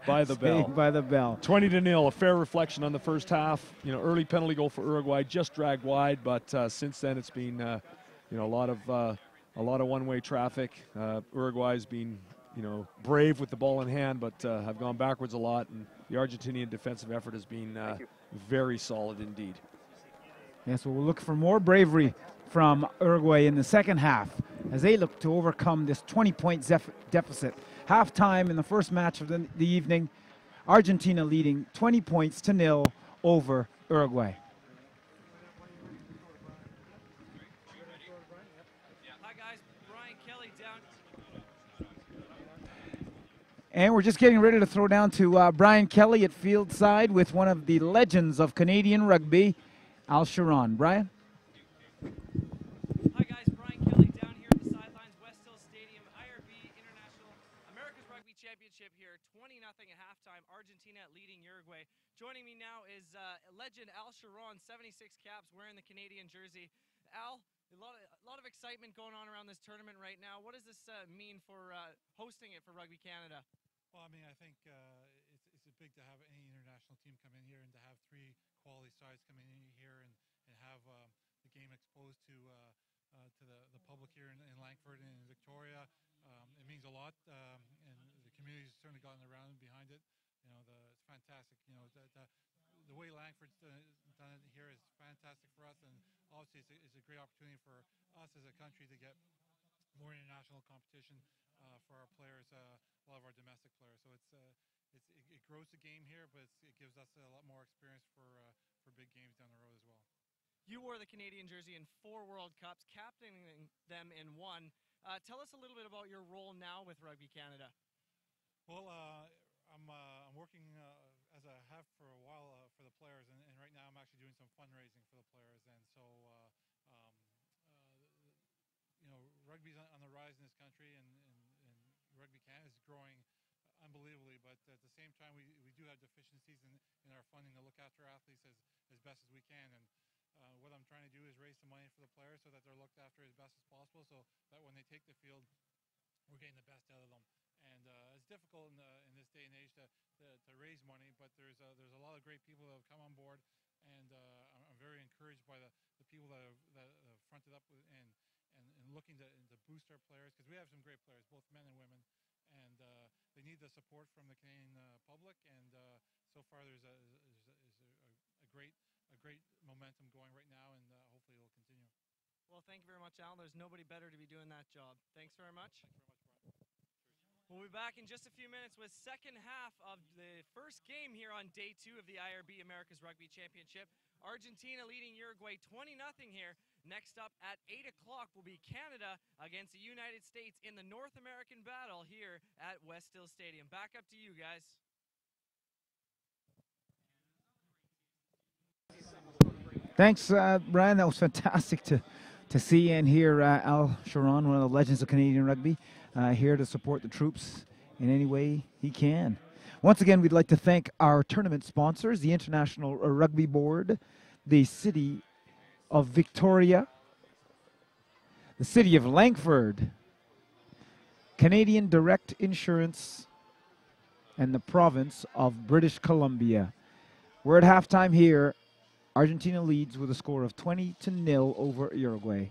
by the bell. Saved by the bell. 20-0, a fair reflection on the first half. You know, early penalty goal for Uruguay, just dragged wide, but since then it's been, you know, a lot of one-way traffic. Uruguay's been, you know, brave with the ball in hand, but have gone backwards a lot, and the Argentinian defensive effort has been very solid indeed. Yes, well, we'll look for more bravery from Uruguay in the second half as they look to overcome this 20-point deficit. Halftime in the first match of the evening, Argentina leading 20 points to 0 over Uruguay. Hi guys, Brian Kelly down. And we're just getting ready to throw down to Brian Kelly at field side with one of the legends of Canadian rugby, Al Sharon. Brian? Hi guys, Brian Kelly down here at the sidelines, West Hill Stadium, IRB International America's Rugby Championship here, 20-0 at halftime, Argentina leading Uruguay. Joining me now is legend Al Sharon, 76 caps, wearing the Canadian jersey. Al, a lot of excitement going on around this tournament right now. What does this mean for hosting it for Rugby Canada? Well, I mean, I think it's big to have any international team come in here and to have 3 quality sides coming in here and have the game exposed to the public here in Langford and in Victoria. It means a lot, and the community's certainly gotten around and behind it. You know, it's fantastic. You know, the way Langford's done it here is fantastic for us, and obviously it's a great opportunity for us as a country to get more international competition for our players, a lot of our domestic players. So it grows the game here, but it gives us a lot more experience for big games down the road as well. You wore the Canadian jersey in 4 World Cups, captaining them in 1. Tell us a little bit about your role now with Rugby Canada. Well, I'm working as I have for a while for the players, and right now I'm actually doing some fundraising for the players. And so, you know, rugby's on the rise in this country, and Rugby Canada is growing unbelievably, but at the same time we do have deficiencies in our funding to look after athletes as best as we can. And what I'm trying to do is raise some money for the players so that they're looked after as best as possible, so that when they take the field, we're getting the best out of them. And it's difficult in this day and age to raise money, but there's a lot of great people that have come on board, and I'm very encouraged by the people that have fronted up and looking to boost our players, because we have some great players, both men and women, and they need the support from the Canadian public. And so far there's a great momentum going right now, and hopefully it will continue. Well, thank you very much, Al. There's nobody better to be doing that job. Thanks very much. Thanks very much, Brian. We'll be back in just a few minutes with second half of the first game here on day 2 of the IRB America's Rugby Championship. Argentina leading Uruguay 20-0 here. Next up at 8 o'clock will be Canada against the United States in the North American battle here at West Hill Stadium. Back up to you guys. Thanks, Brian. That was fantastic to see and hear Al Sharon, one of the legends of Canadian rugby, here to support the troops in any way he can. Once again, we'd like to thank our tournament sponsors, the International Rugby Board, the City of Victoria, the City of Langford, Canadian Direct Insurance, and the province of British Columbia. We're at halftime here. Argentina leads with a score of 20-0 over Uruguay.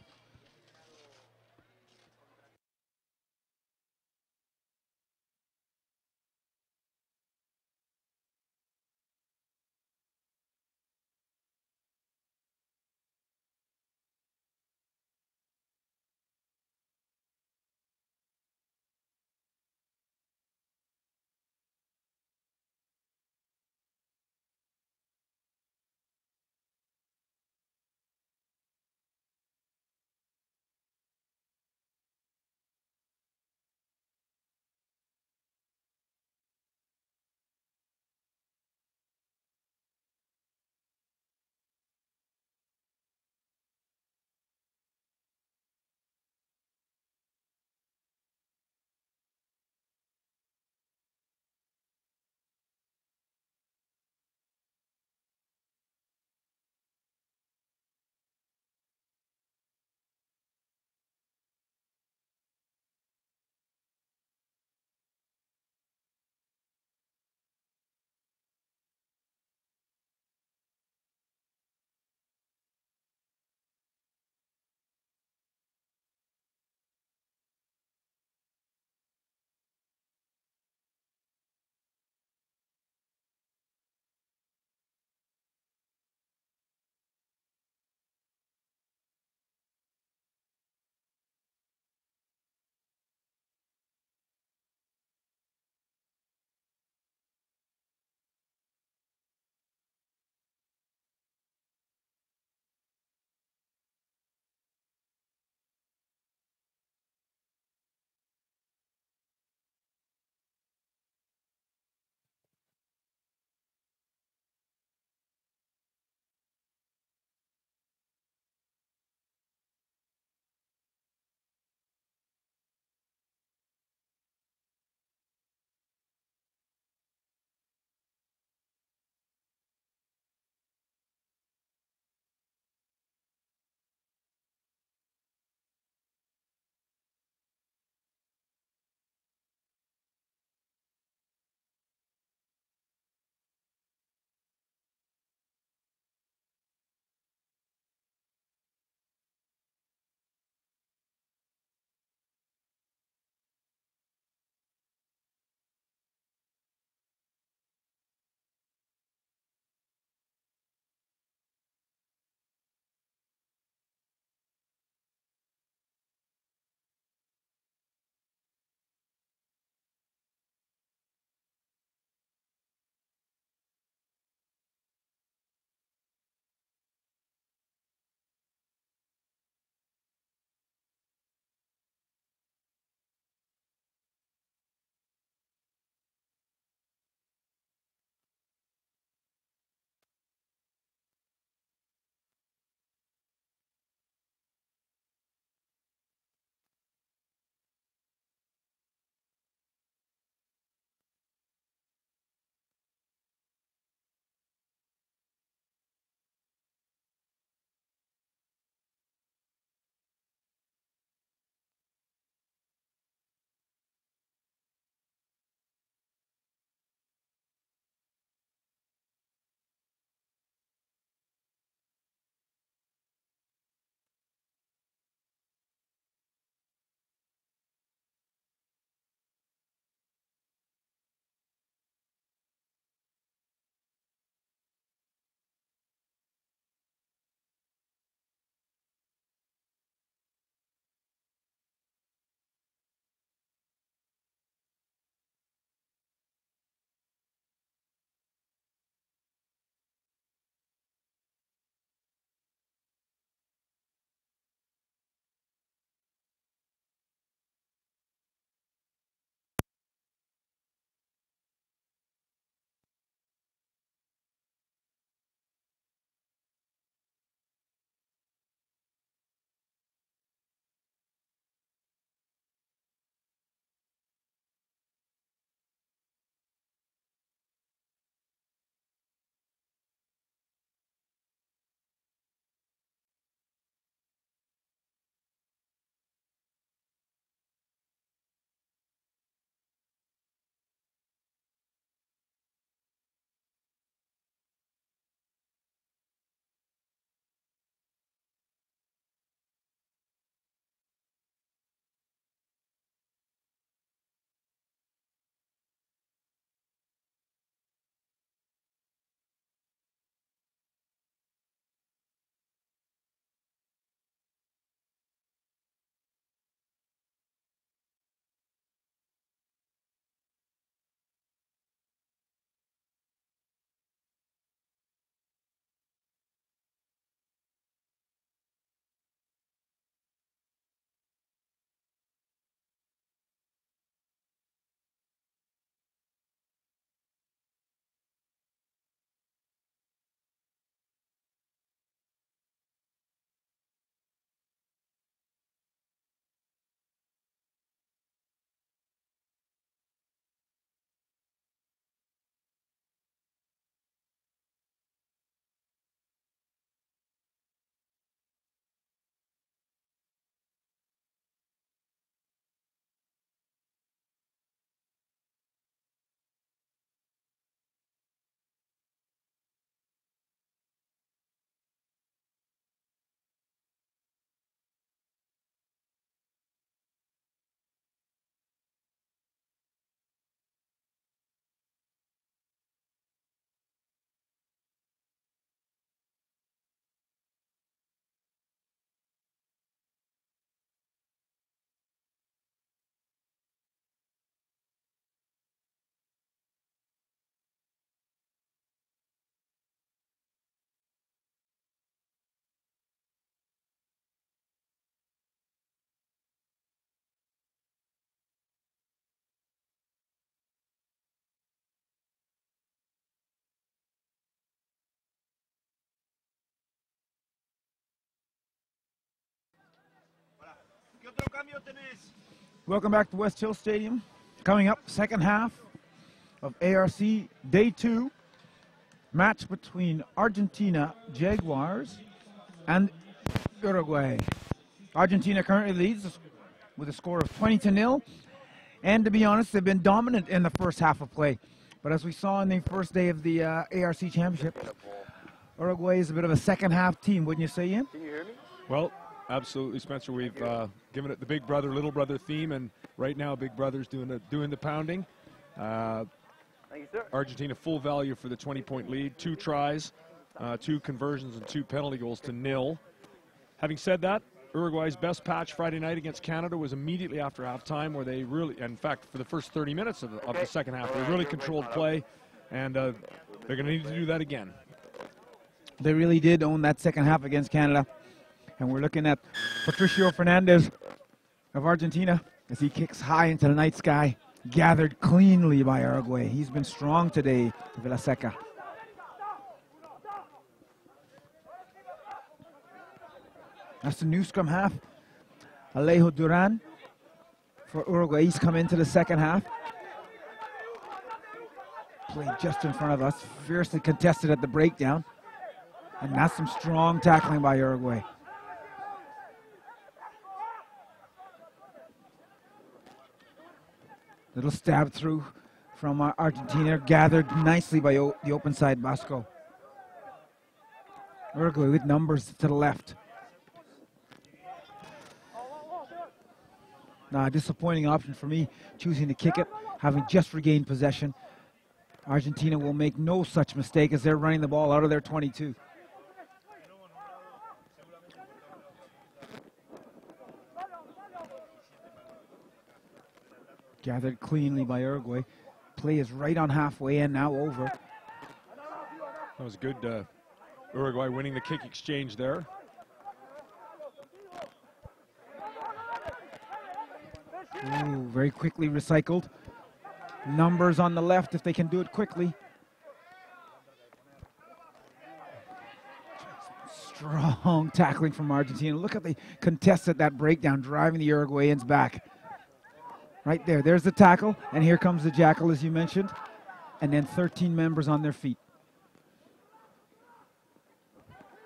Welcome back to West Hill Stadium. Coming up, second half of ARC Day 2. Match between Argentina Jaguars and Uruguay. Argentina currently leads with a score of 20-0. And to be honest, they've been dominant in the first half of play. But as we saw in the first day of the ARC Championship, Uruguay is a bit of a second half team, wouldn't you say, Ian? Can you hear me? Well, absolutely, Spencer. We've given it the big brother, little brother theme, and right now Big Brother's doing the pounding. Thank you, sir. Argentina full value for the 20-point lead, 2 tries, 2 conversions, and 2 penalty goals to 0. Having said that, Uruguay's best patch Friday night against Canada was immediately after halftime, where they really, in fact, for the first 30 minutes of the second half, they really controlled play, and they're going to need to do that again. They really did own that second half against Canada. And we're looking at Patricio Fernandez of Argentina as he kicks high into the night sky, gathered cleanly by Uruguay. He's been strong today, Villaseca. That's the new scrum half. Alejo Duran for Uruguay. He's come into the second half. Played just in front of us, fiercely contested at the breakdown. And that's some strong tackling by Uruguay. Little stab through from Argentina, gathered nicely by the open side Vasco. Uruguay with numbers to the left. Now, a disappointing option for me, choosing to kick it, having just regained possession. Argentina will make no such mistake as they're running the ball out of their 22. Gathered cleanly by Uruguay. Play is right on halfway and now over. That was good. Uruguay winning the kick exchange there. Ooh, very quickly recycled. Numbers on the left if they can do it quickly. Strong tackling from Argentina. Look at the contest at that breakdown, driving the Uruguayans back. Right there, there's the tackle, and here comes the jackal, as you mentioned. And then 13 members on their feet.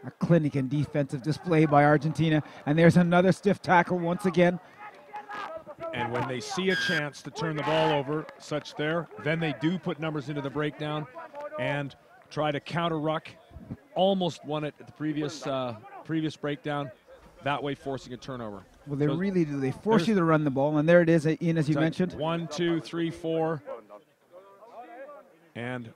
A clinic and defensive display by Argentina. And there's another stiff tackle once again. And when they see a chance to turn the ball over, such there, then they do put numbers into the breakdown and try to counter ruck. Almost won it at the previous breakdown, that way forcing a turnover. Well, they really do. They force you to run the ball, and there it is, Ian, as you mentioned. 1, 2, 3, 4. And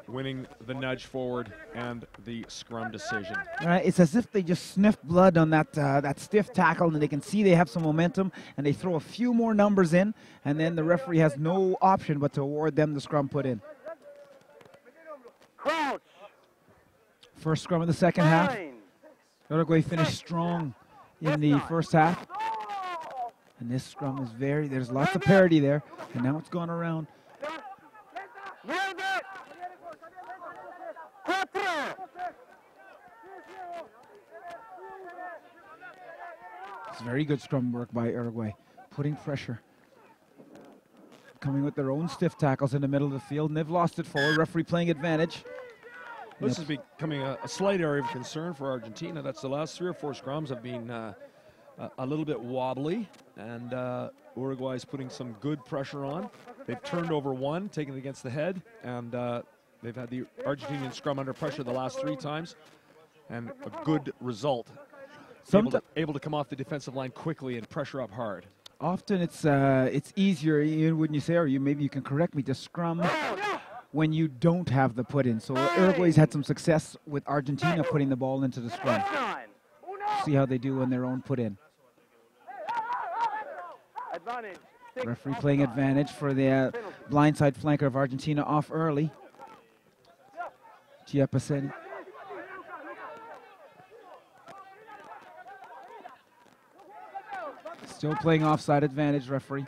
winning the nudge forward and the scrum decision. All right, it's as if they just sniffed blood on that stiff tackle, and they can see they have some momentum, and they throw a few more numbers in, and then the referee has no option but to award them the scrum put in. Crouch. First scrum of the second half. Uruguay finished strong in the first half. And this scrum is there's lots of parity there, and now it's gone around. It's very good scrum work by Uruguay, putting pressure. Coming with their own stiff tackles in the middle of the field, and they've lost it forward. Referee playing advantage. This is becoming a slight area of concern for Argentina. That's the last 3 or 4 scrums have been a little bit wobbly, and Uruguay's putting some good pressure on. They've turned over 1, taken it against the head, and they've had the Argentinian scrum under pressure the last 3 times, and a good result. Able to come off the defensive line quickly and pressure up hard. Often it's easier, Ian, wouldn't you say, or maybe you can correct me, to scrum when you don't have the put in. So Uruguay's had some success with Argentina putting the ball into the scrum. See how they do on their own put in. Referee playing advantage for the blindside flanker of Argentina off early. Chiapaseni. Still playing offside advantage, referee.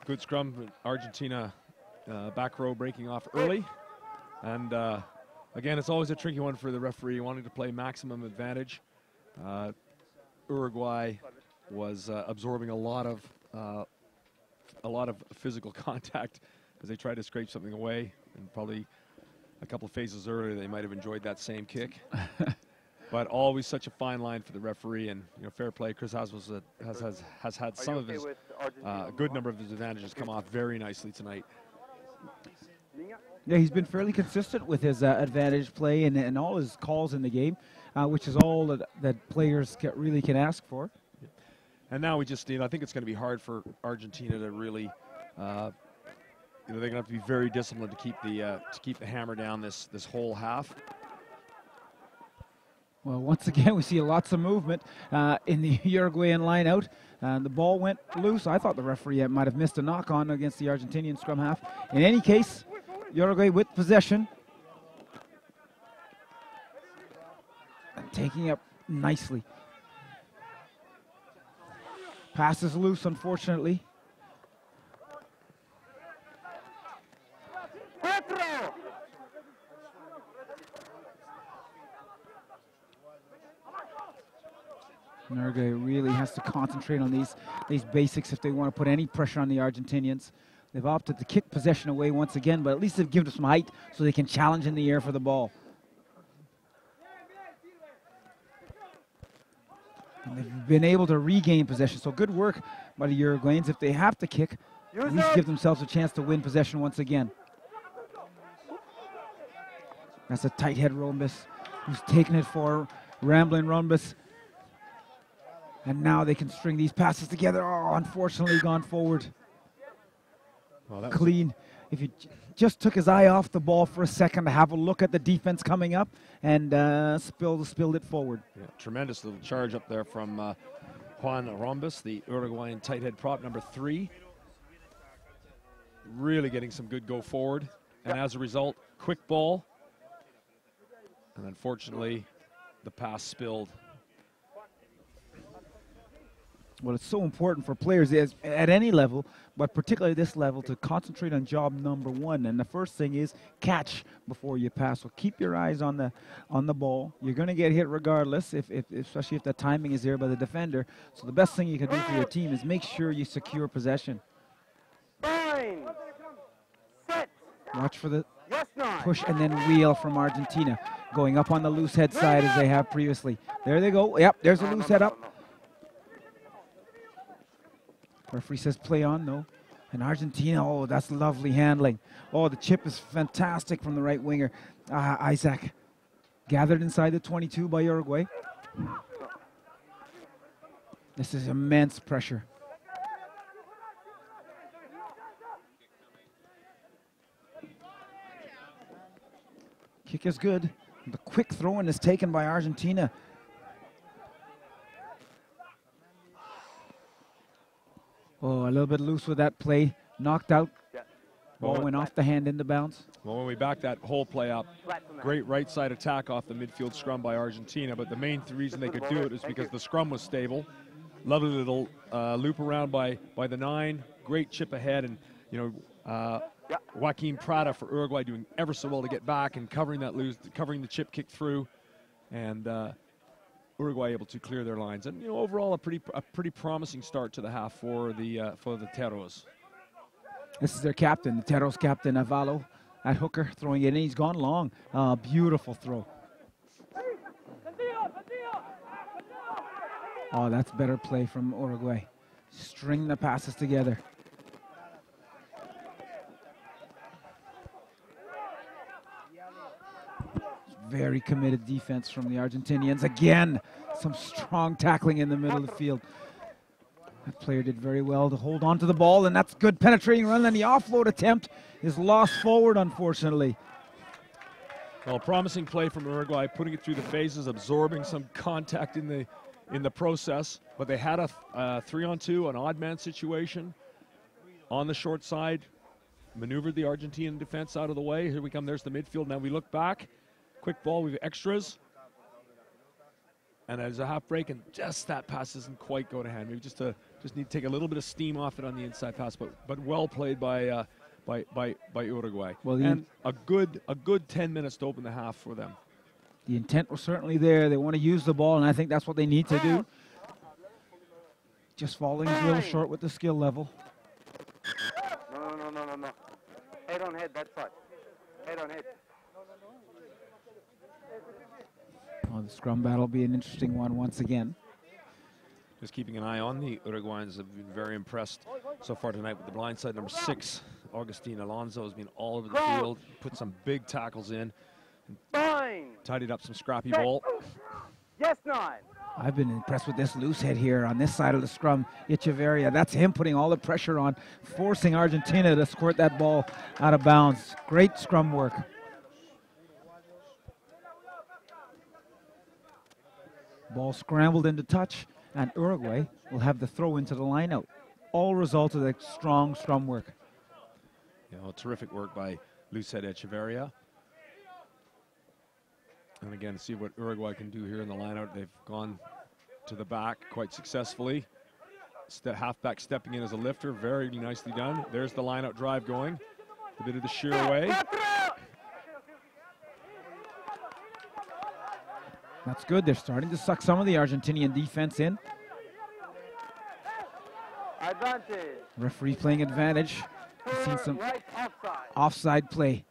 Good scrum, Argentina back row breaking off early. And again, it's always a tricky one for the referee wanting to play maximum advantage. Uruguay was absorbing a lot of physical contact as they tried to scrape something away, and probably a couple of phases earlier they might have enjoyed that same kick. But always such a fine line for the referee, and fair play. Chris has had some of his a good number of his advantages come off very nicely tonight. Yeah, he's been fairly consistent with his advantage play and all his calls in the game, which is all that players really can ask for. And now we just, I think it's going to be hard for Argentina to really, they're going to have to be very disciplined to keep the hammer down this whole half. Well, once again, we see lots of movement in the Uruguayan line out. The ball went loose. I thought the referee might have missed a knock-on against the Argentinian scrum half. In any case, Uruguay with possession. And taking up nicely. Pass is loose, unfortunately. Uruguay really has to concentrate on these basics if they want to put any pressure on the Argentinians. They've opted to kick possession away once again, but at least they've given them some height so they can challenge in the air for the ball. And they've been able to regain possession, so good work by the Uruguayans. If they have to kick, at least give themselves a chance to win possession once again. That's a tight head Rombus, who's taking it for Rambling Rombus. And now they can string these passes together. Oh, unfortunately gone forward. Well, clean. If he just took his eye off the ball for a second to have a look at the defense coming up and spilled it forward. Yeah, tremendous little charge up there from Juan Rombus, the Uruguayan tight head prop number 3. Really getting some good go forward. And as a result, quick ball. And unfortunately, the pass spilled. Well, it's so important for players at any level, but particularly this level, to concentrate on job number 1. And the first thing is catch before you pass. So keep your eyes on the ball. You're going to get hit regardless, especially if the timing is there by the defender. So the best thing you can do for your team is make sure you secure possession. Watch for the push and then wheel from Argentina, going up on the loose head side as they have previously. There they go. Yep, there's a loose head up. Referee says play on, no. And Argentina, oh, that's lovely handling. Oh, the chip is fantastic from the right winger. Isaac, gathered inside the 22 by Uruguay. This is immense pressure. Kick is good. The quick throw-in is taken by Argentina. Oh, a little bit loose with that play. Knocked out. Ball went off the hand into bounds. Well, when we back that whole play up, great right side attack off the midfield scrum by Argentina, but the main reason they could do it is because the scrum was stable. Lovely little loop around by the 9. Great chip ahead, and Joaquin Prada for Uruguay doing ever so well to get back and covering the chip kick through, and Uruguay able to clear their lines. And overall a pretty promising start to the half for the Terros. This is their captain, the Terros captain Avalo at hooker, throwing it in. He's gone long. Beautiful throw. Oh, that's better play from Uruguay. String the passes together. Very committed defense from the Argentinians. Again, some strong tackling in the middle of the field. That player did very well to hold on to the ball, and that's good penetrating run. Then the offload attempt is lost forward, unfortunately. Well, promising play from Uruguay, putting it through the phases, absorbing some contact in the process. But they had a 3-on-2, an odd man situation on the short side. Maneuvered the Argentine defense out of the way. Here we come. There's the midfield. Now we look back. Quick ball, we have extras. And as a half break, and just that pass doesn't quite go to hand. Maybe just need to take a little bit of steam off it on the inside pass, but well played by by Uruguay. Well, and a good 10 minutes to open the half for them. The intent was certainly there. They want to use the ball, and I think that's what they need to do. Just falling a little short with the skill level. No. Head on head, that side. Head on head. Oh, the scrum battle will be an interesting one once again. Just keeping an eye on the Uruguayans have been very impressed so far tonight with the blind side. Number 6, Augustine Alonso, has been all over the field, put some big tackles in, tidied up some scrappy ball. Yes, 9. I've been impressed with this loose head here on this side of the scrum. Echeverria, that's him putting all the pressure on, forcing Argentina to squirt that ball out of bounds. Great scrum work. Ball scrambled into touch, and Uruguay will have the throw into the line out. All result of the strong scrum work. You know, terrific work by Lucet Echeverria. And again, see what Uruguay can do here in the line-out. They've gone to the back quite successfully. Halfback stepping in as a lifter, very nicely done. There's the line-out drive going. A bit of the sheer away. That's good. They're starting to suck some of the Argentinian defense in. Advantage. Referee playing advantage. I've seen some offside play.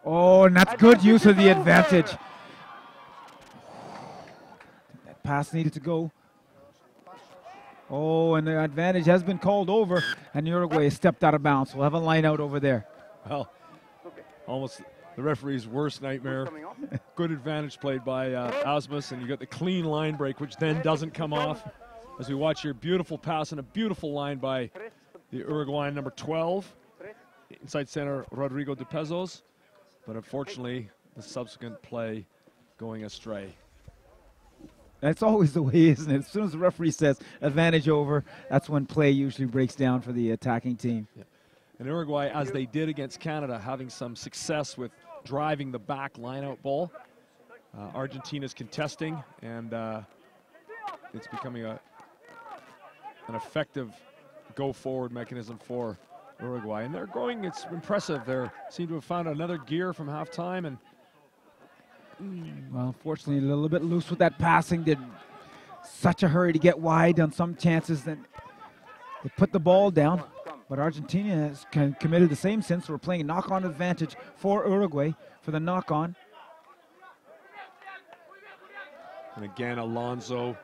Oh, and that's good use of the advantage. That pass needed to go. Oh, and the advantage has been called over, and Uruguay has stepped out of bounds. We'll have a line out over there. Well, almost the referee's worst nightmare. Good advantage played by Asmus, and you got the clean line break, which then doesn't come off. As we watch here, beautiful pass and a beautiful line by the Uruguayan number 12. Inside center, Rodrigo de Pezos. But unfortunately, the subsequent play going astray. That's always the way, isn't it? As soon as the referee says advantage over, that's when play usually breaks down for the attacking team. Yeah. And Uruguay, as they did against Canada, having some success with driving the back line-out ball. Argentina's contesting, and it's becoming an effective go-forward mechanism for Uruguay. And they're growing, it's impressive. They seem to have found another gear from halftime. And well, unfortunately, a little bit loose with that passing. Did such a hurry to get wide on some chances that they put the ball down. But Argentina has committed the same sin, so we're playing a knock-on advantage for Uruguay for the knock-on. And again, Alonso.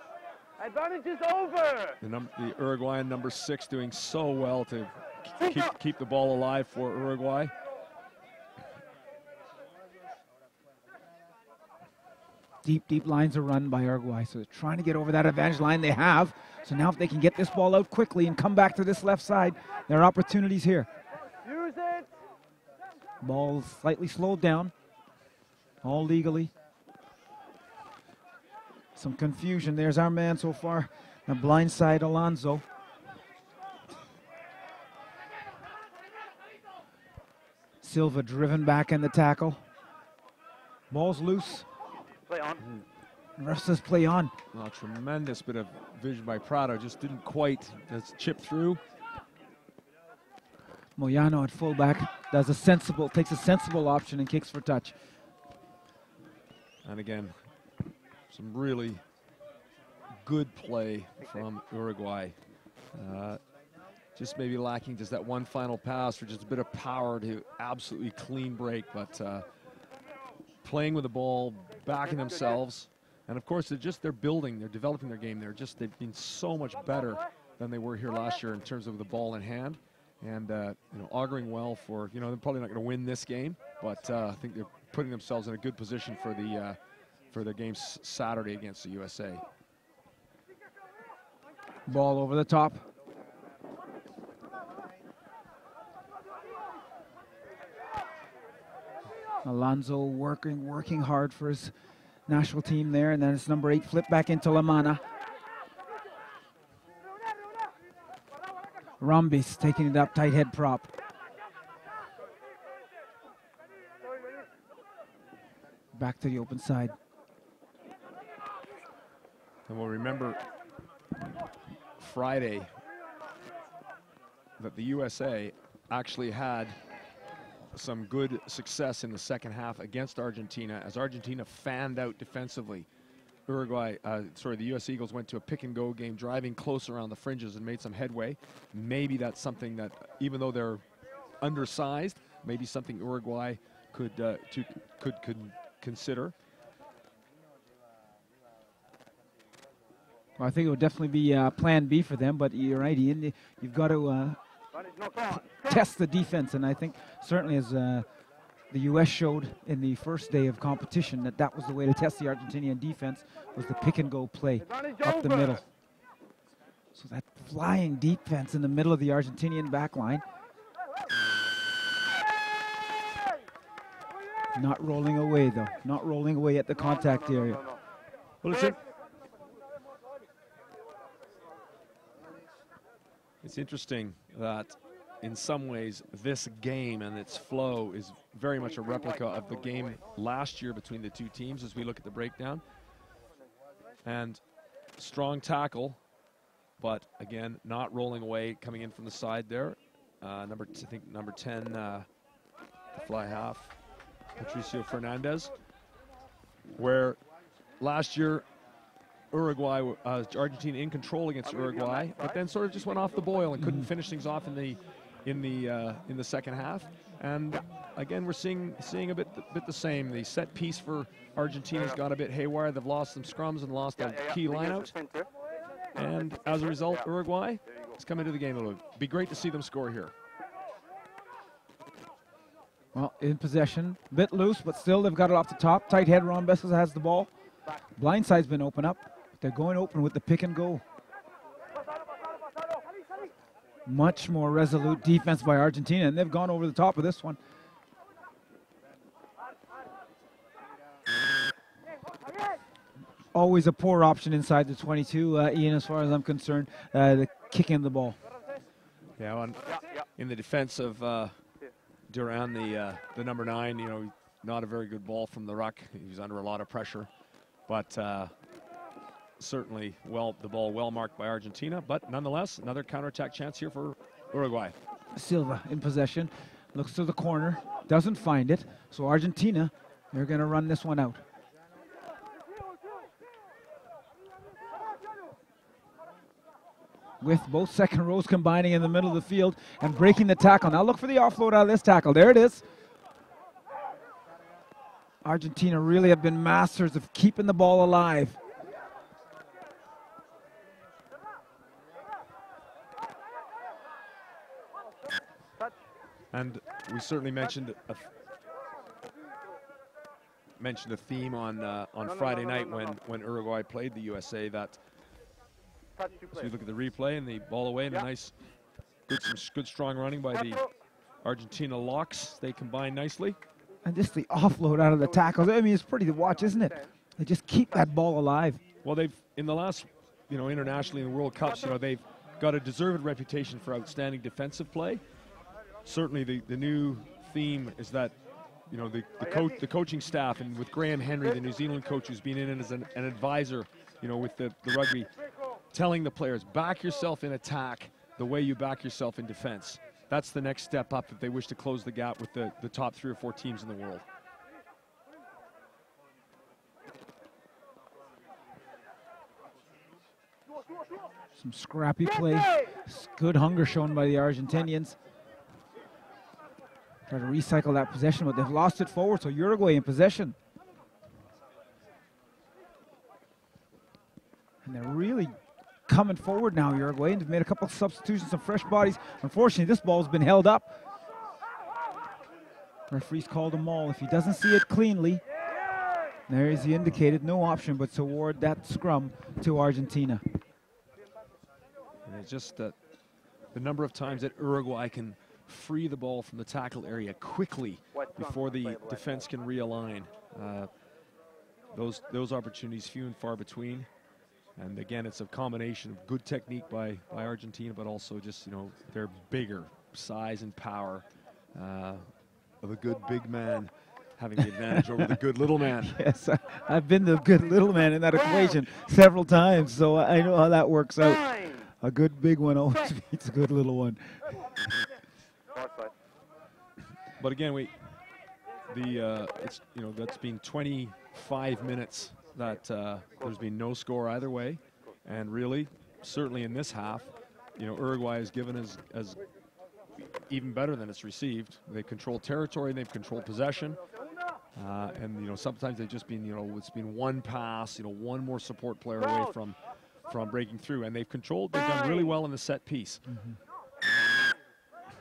Advantage is over. The Uruguayan number 6 doing so well to keep the ball alive for Uruguay. Deep lines are run by Uruguay, so they're trying to get over that advantage line they have. So now if they can get this ball out quickly and come back to this left side, there are opportunities here. Use it. Ball slightly slowed down, all legally. Some confusion. There's our man so far, the blind side Alonso. Silva driven back in the tackle. Ball's loose. Play on. Ref says play on. Well, tremendous bit of vision by Prado. Just didn't quite chip through. Moyano at fullback takes a sensible option and kicks for touch. And again, some really good play from Uruguay. Just maybe lacking just that one final pass or just a bit of power to absolutely clean break, but playing with the ball, backing themselves. And of course, they're building, they're developing their game. They've been so much better than they were here last year in terms of the ball in hand. And auguring well for, they're probably not going to win this game, but I think they're putting themselves in a good position for their game Saturday against the USA. Ball over the top. Alonso working hard for his national team there, and then it's number 8 flip back into Lamana. Rambis taking it up, tight head prop. Back to the open side. And we'll remember Friday that the USA actually had some good success in the second half against Argentina as Argentina fanned out defensively. The U.S. Eagles went to a pick-and-go game, driving close around the fringes and made some headway. Maybe that's something that, even though they're undersized, maybe something Uruguay could consider. Well, I think it would definitely be plan B for them, but you're right, Ian. You've got to test the defense, and I think certainly as the U.S. showed in the first day of competition that was the way to test the Argentinian defense, was the pick-and-go play up the middle. So that flying defense in the middle of the Argentinian back line. Not rolling away, though. Not rolling away at the contact area. Well, it's interesting that in some ways this game and its flow is very much a replica of the game last year between the two teams as we look at the breakdown. And strong tackle, but again, not rolling away, coming in from the side there. I think number 10, fly half, Patricio Fernandez, where last year Argentina in control against Uruguay, but then sort of just went off the boil and couldn't finish things off in the second half. And again, we're seeing a bit the same. The set piece for Argentina's got a bit haywire. They've lost some scrums and lost a key lineout. And as a result, Uruguay has come into the game a little bit. Be great to see them score here. Well, in possession, a bit loose, but still they've got it off the top. Tight head, Ron Bessels has the ball. Blind side's been open up. They're going open with the pick and go. Much more resolute defense by Argentina, and they've gone over the top of this one. Always a poor option inside the 22, Ian, as far as I'm concerned, the kicking the ball. Yeah, in the defense of Duran, the number 9, not a very good ball from the ruck. He was under a lot of pressure, but certainly the ball well marked by Argentina, but nonetheless, another counterattack chance here for Uruguay. Silva in possession, looks to the corner, doesn't find it, so Argentina, they're going to run this one out. With both second rows combining in the middle of the field and breaking the tackle. Now look for the offload out of this tackle. There it is. Argentina really have been masters of keeping the ball alive. And we certainly mentioned a theme on Friday night when Uruguay played the USA, that so you look at the replay and the ball away and a nice, good strong running by the Argentina locks. They combine nicely. And just the offload out of the tackles. I mean, it's pretty to watch, isn't it? They just keep that ball alive. Well, they've, in the last, internationally in the World Cups, they've got a deserved reputation for outstanding defensive play. Certainly the new theme is that, the coaching staff, and with Graham Henry, the New Zealand coach who's been in as an advisor, with the rugby, telling the players, back yourself in attack the way you back yourself in defense. That's the next step up if they wish to close the gap with the top 3 or 4 teams in the world. Some scrappy play. Good hunger shown by the Argentinians. Try to recycle that possession, but they've lost it forward, so Uruguay in possession. And they're really coming forward now, Uruguay, and they've made a couple of substitutions, some fresh bodies. Unfortunately, this ball's been held up. Referee's called a maul. If he doesn't see it cleanly, there is the indicated no option but to award that scrum to Argentina. And it's just the number of times that Uruguay can free the ball from the tackle area quickly before the defense can realign. Those opportunities few and far between. And again, it's a combination of good technique by Argentina, but also just, their bigger size and power of a good big man having the advantage over the good little man. Yes, I've been the good little man in that equation several times, so I know how that works out. A good big one always beats a good little one. But again, it's that's been 25 minutes that there's been no score either way, and really, certainly in this half, Uruguay has given as even better than it's received. They've controlled territory, they've controlled possession, and sometimes they've just been it's been one pass, one more support player away from breaking through, and they've done really well in the set piece.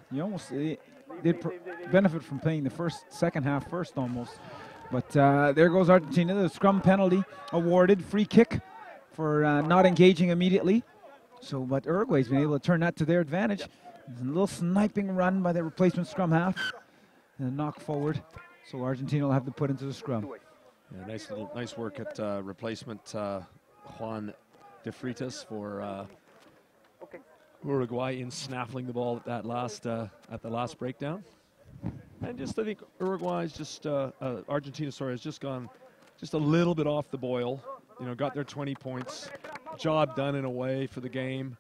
You almost did benefit from playing the second half first almost. But there goes Argentina. The scrum penalty awarded. Free kick for not engaging immediately. But Uruguay's been able to turn that to their advantage. A little sniping run by the replacement scrum half. And a knock forward. So Argentina will have to put into the scrum. Yeah, nice work at replacement Juan de Freitas for Uruguay in snaffling the ball at the last breakdown. And I think Uruguay's Argentina, has just gone just a little bit off the boil. Got their 20 points. Job done in a way for the game.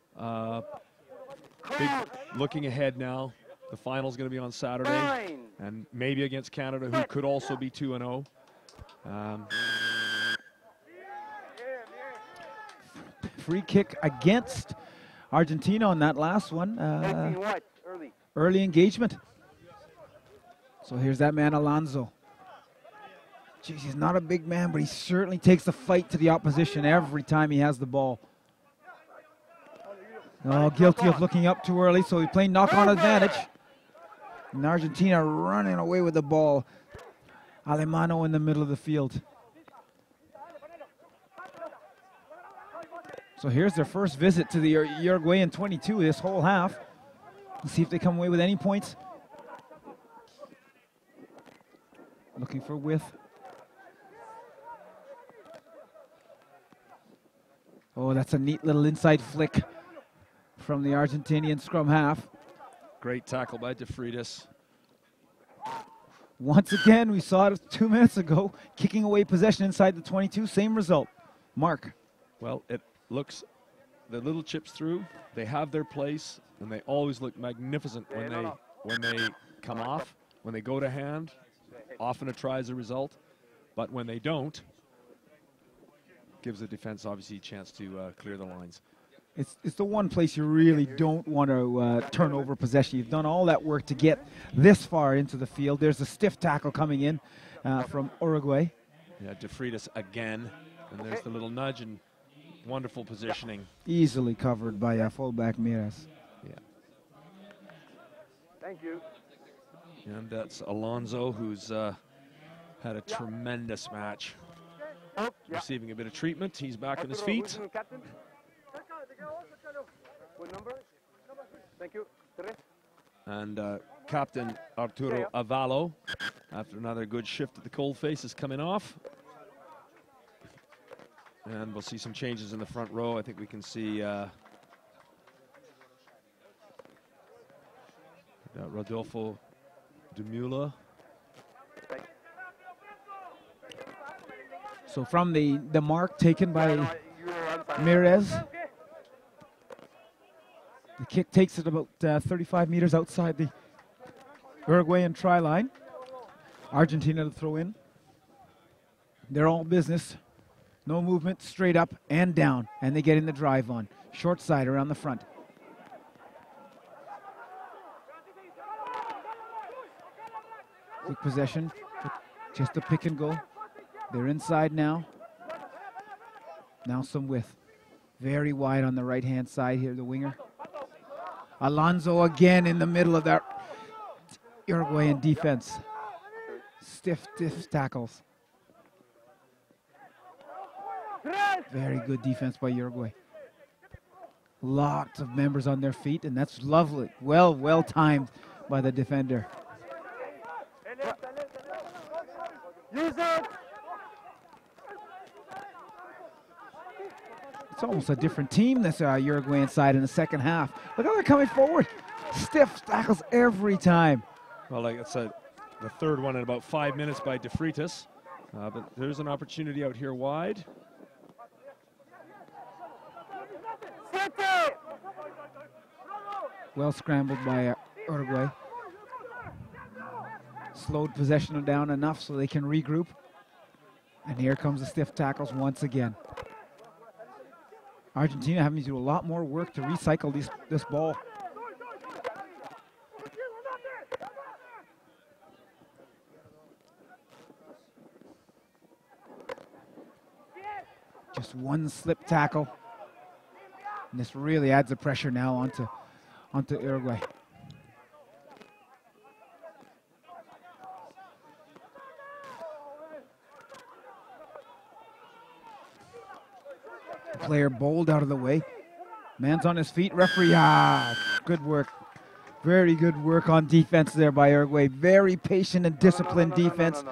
Looking ahead now, the final's going to be on Saturday, and maybe against Canada, who could also be 2-0. Free kick against Argentina on that last one. Early engagement. So here's that man, Alonso. Jeez, he's not a big man, but he certainly takes the fight to the opposition every time he has the ball. Oh, guilty of looking up too early, so he's playing knock-on advantage. And Argentina running away with the ball. Alemano in the middle of the field. So here's their first visit to the Uruguayan 22 this whole half. Let's see if they come away with any points. Looking for width. Oh, that's a neat little inside flick from the Argentinian scrum half. Great tackle by de Freitas. Once again, we saw it 2 minutes ago, kicking away possession inside the 22, same result. Mark. Well, it looks, the little chips through, they have their place, and they always look magnificent when they come off. When they go to hand, often a try as a result, but when they don't, gives the defense obviously a chance to clear the lines. It's the one place you really don't want to turn over possession. You've done all that work to get this far into the field. There's a stiff tackle coming in from Uruguay. Yeah, de Freitas again, and there's the little nudge and wonderful positioning. Easily covered by fullback Mires. Yeah. Thank you. And that's Alonso, who's had a tremendous match. Receiving a bit of treatment. He's back on his feet. Thank you. And Captain Arturo Avallo, after another good shift at the coalface, is coming off. And we'll see some changes in the front row. I think we can see Rodolfo de Mula. So from the mark taken by Mires, the kick takes it about 35 meters outside the Uruguayan try line. Argentina to throw in. They're all business. No movement, straight up and down. And they get in the drive on. Short side around the front. Quick possession. Just a pick and go. They're inside now. Now some width. Very wide on the right-hand side here, the winger. Alonso again in the middle of that Uruguayan defense. Stiff tackles. Very good defense by Uruguay. Lots of members on their feet, and that's lovely. Well timed by the defender. Use it. It's almost a different team, this Uruguayan side in the second half. Look how they're coming forward. Stiff tackles every time. Well, like I said, the third one in about 5 minutes by de Freitas. But there's an opportunity out here wide. Well scrambled by Uruguay. slowed possession down enough so they can regroup. And here comes the stiff tackles once again. Argentina having to do a lot more work to recycle this ball. Just one slip tackle. And this really adds the pressure now onto Uruguay. Player bowled out of the way. Man's on his feet. Referee, good work. Very good work on defense there by Uruguay. Very patient and disciplined defense.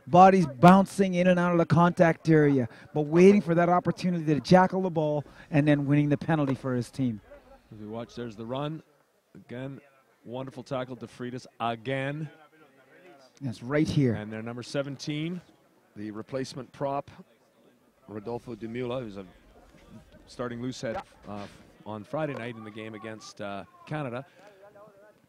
Bodies bouncing in and out of the contact area, but waiting for that opportunity to jackal the ball and then winning the penalty for his team. As we watch, there's the run. Again, wonderful tackle to Freitas again. That's right here. And their number 17, the replacement prop, Rodolfo de Mula, who's a starting loose head on Friday night in the game against Canada.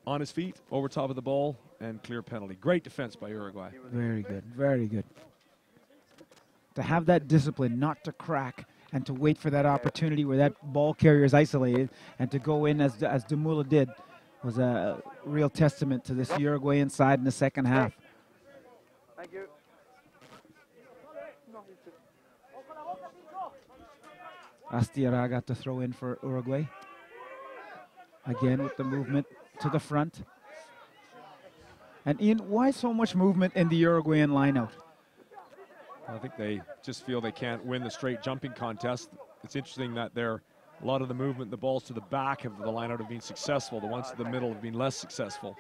On his feet, over top of the ball, and clear penalty. Great defense by Uruguay. Very good, very good. To have that discipline, not to crack, and to wait for that opportunity where that ball carrier is isolated, and to go in as De Mula did, was a real testament to this Uruguayan side in the second half. Thank you. Astiara got to throw in for Uruguay. Again with the movement to the front. And Ian, why so much movement in the Uruguayan lineout? I think they just feel they can't win the straight jumping contest. It's interesting that a lot of the movement, the balls to the back of the lineout have been successful. The ones to the middle have been less successful.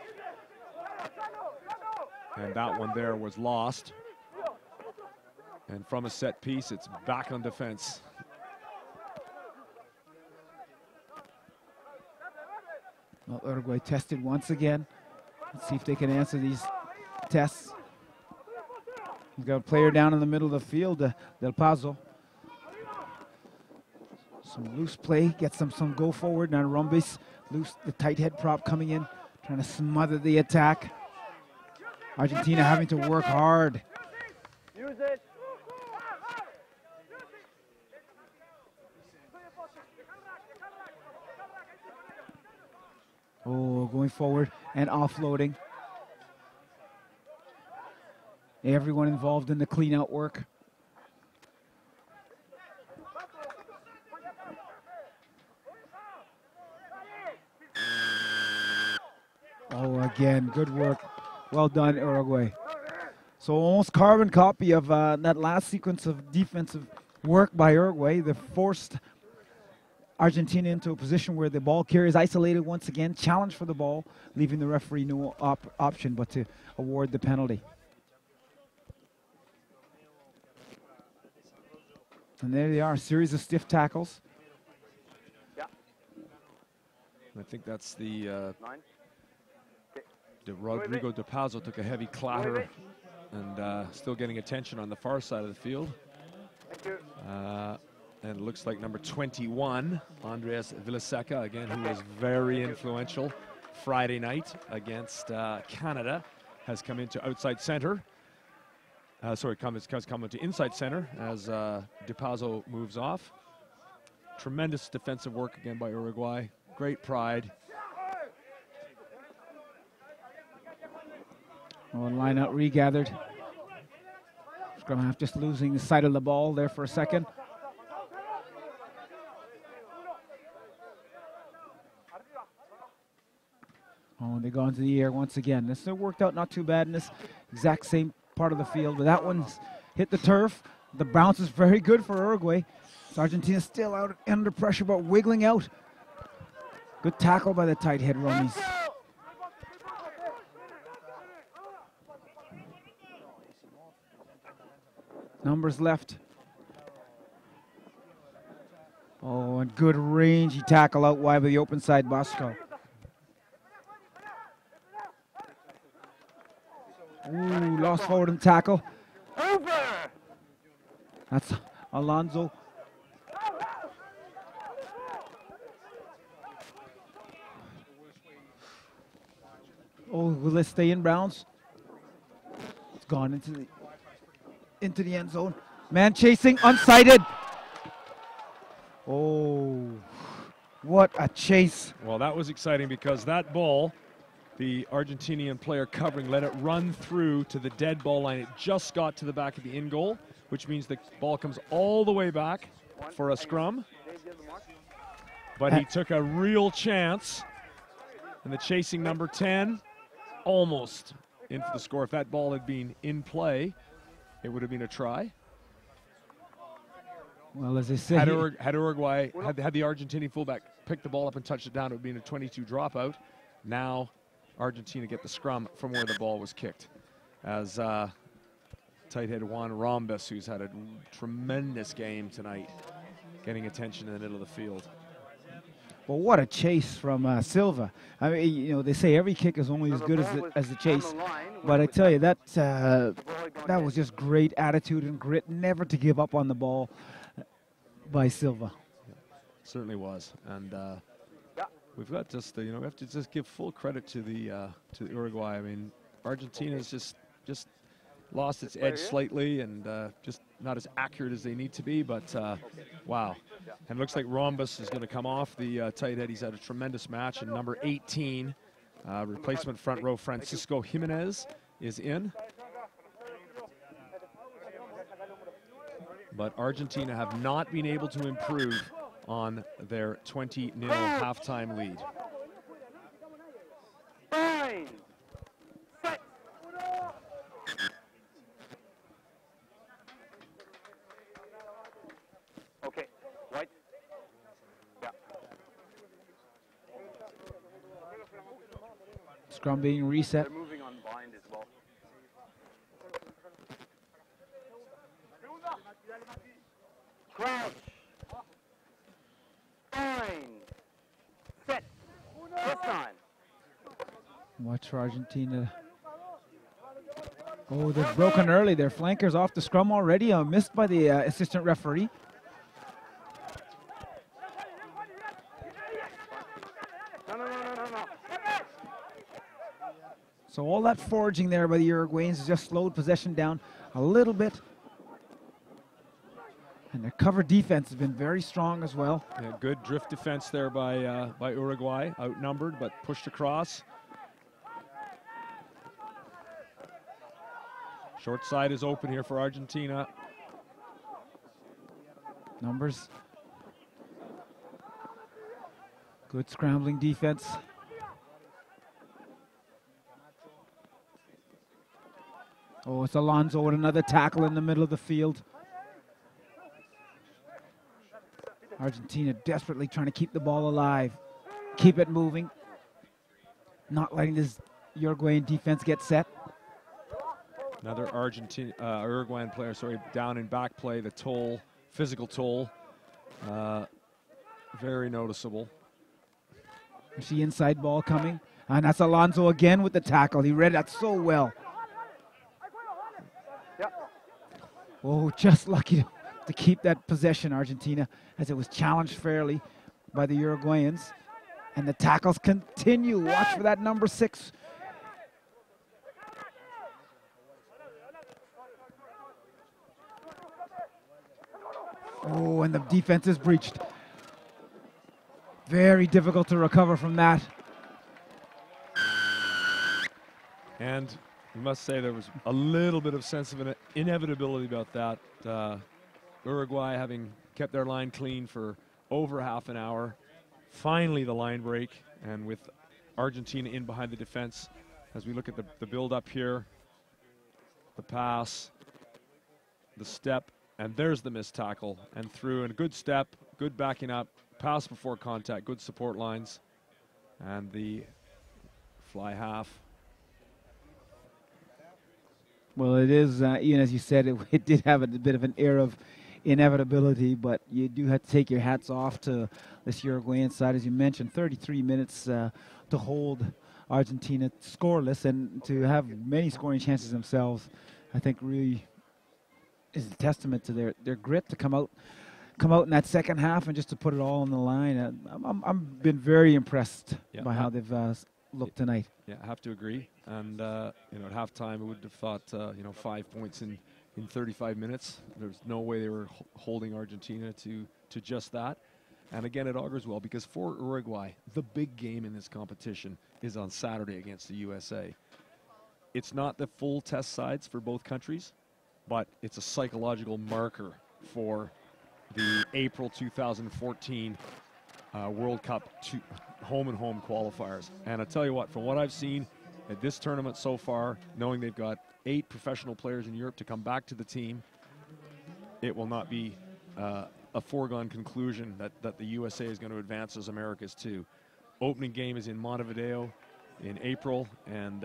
And that one there was lost. And from a set piece, it's back on defense. Well, Uruguay tested once again. Let's see if they can answer these tests. He's got a player down in the middle of the field, Del Pazo. Some loose play, gets them some go forward. Now Rumbis, loose, the tight head prop coming in, trying to smother the attack. Argentina having to work hard. Use it. Oh, going forward and offloading. Everyone involved in the clean out work. Oh, again, good work. Well done, Uruguay. So almost carbon copy of that last sequence of defensive work by Uruguay. They forced Argentina into a position where the ball carrier is isolated once again, challenge for the ball, leaving the referee no option but to award the penalty. And there they are, a series of stiff tackles. I think that's the Rodrigo de Pazo took a heavy clatter and still getting attention on the far side of the field. And it looks like number 21, Andres Villaseca, again, who was very influential Friday night against Canada, has come into outside center. Has come into inside center as De Pazo moves off. Tremendous defensive work again by Uruguay. Great pride. Oh, line out regathered. Scrum half just losing the sight of the ball there for a second. Oh, they go into the air once again. This worked out not too bad in this exact same part of the field, but that one's hit the turf. The bounce is very good for Uruguay. So Argentina still out under pressure, but wiggling out. Good tackle by the tight head rummies. Numbers left. Oh, and good rangy tackle out wide by the open side, Bosco. Ooh, lost forward and tackle. That's Alonso. Oh, will they stay in bounds? gone into the end zone. Man chasing, unsighted. Oh, what a chase. Well, that was exciting because that ball, the Argentinian player covering, let it run through to the dead ball line. It just got to the back of the in goal, which means the ball comes all the way back for a scrum. But he took a real chance, and the chasing number 10 almost in for the score. If that ball had been in play, it would have been a try. Well, as I said, had Uruguay, had the Argentinian fullback picked the ball up and touched it down, it would have been a 22 dropout. Now, Argentina get the scrum from where the ball was kicked. As tight head Juan Rhombus, who's had a tremendous game tonight, getting attention in the middle of the field. well, what a chase from Silva. I mean, you know, they say every kick is only as good as the chase. But I tell you, that was just great attitude and grit, never to give up on the ball by Silva. Yeah, certainly was. And we've got just, you know, we have to just give full credit to the Uruguay. I mean, Argentina's just lost its edge slightly and just not as accurate as they need to be, but wow. And it looks like Rhombus is going to come off the tight head. He's had a tremendous match, and number 18, replacement front row Francisco Jimenez is in. But Argentina have not been able to improve on their 20-0 halftime lead. Okay, right? Yeah. Scrum being reset. They're moving on blind as well. Crouch. Bind. Set. This time. Watch for Argentina. Oh, they're broken early. Their flankers off the scrum already. Missed by the assistant referee. No. So all that foraging there by the Uruguayans has just slowed possession down a little bit. And their cover defense has been very strong as well. Yeah, good drift defense there by Uruguay, outnumbered but pushed across. Short side is open here for Argentina. Numbers. Good scrambling defense. Oh, it's Alonso with another tackle in the middle of the field. Argentina desperately trying to keep the ball alive, keep it moving, not letting this Uruguayan defense get set. Another Uruguayan player, down in back play, the toll, physical toll, very noticeable. You see inside ball coming, and that's Alonso again with the tackle. He read that so well. Oh, just lucky to keep that possession, Argentina, as it was challenged fairly by the Uruguayans. And the tackles continue. Watch for that number 6. Oh, and the defense is breached. Very difficult to recover from that. And we must say there was a little bit of sense of an inevitability about that. Uruguay having kept their line clean for over half an hour. Finally the line break, and with Argentina in behind the defense, as we look at the build up here, the pass, the step, and there's the missed tackle, and through, and a good step, good backing up, pass before contact, good support lines, and the fly half. Well, it is, Ian, as you said, it did have a bit of an air of inevitability, but you do have to take your hats off to this Uruguayan side. As you mentioned, 33 minutes to hold Argentina scoreless and to have many scoring chances themselves, I think really is a testament to their grit to come out in that second half and just to put it all on the line. I'm been very impressed by how they've look tonight. Yeah, I have to agree. And you know, at halftime, I would have thought you know, 5 points in 35 minutes. There's no way they were holding Argentina to just that. And again, it augurs well because for Uruguay, the big game in this competition is on Saturday against the USA. It's not the full test sides for both countries, but it's a psychological marker for the April 2014 World Cup home and home qualifiers. And I tell you what, from what I've seen at this tournament so far, knowing they've got 8 professional players in Europe to come back to the team, it will not be a foregone conclusion that the USA is going to advance as Americas too. Opening game is in Montevideo in April, and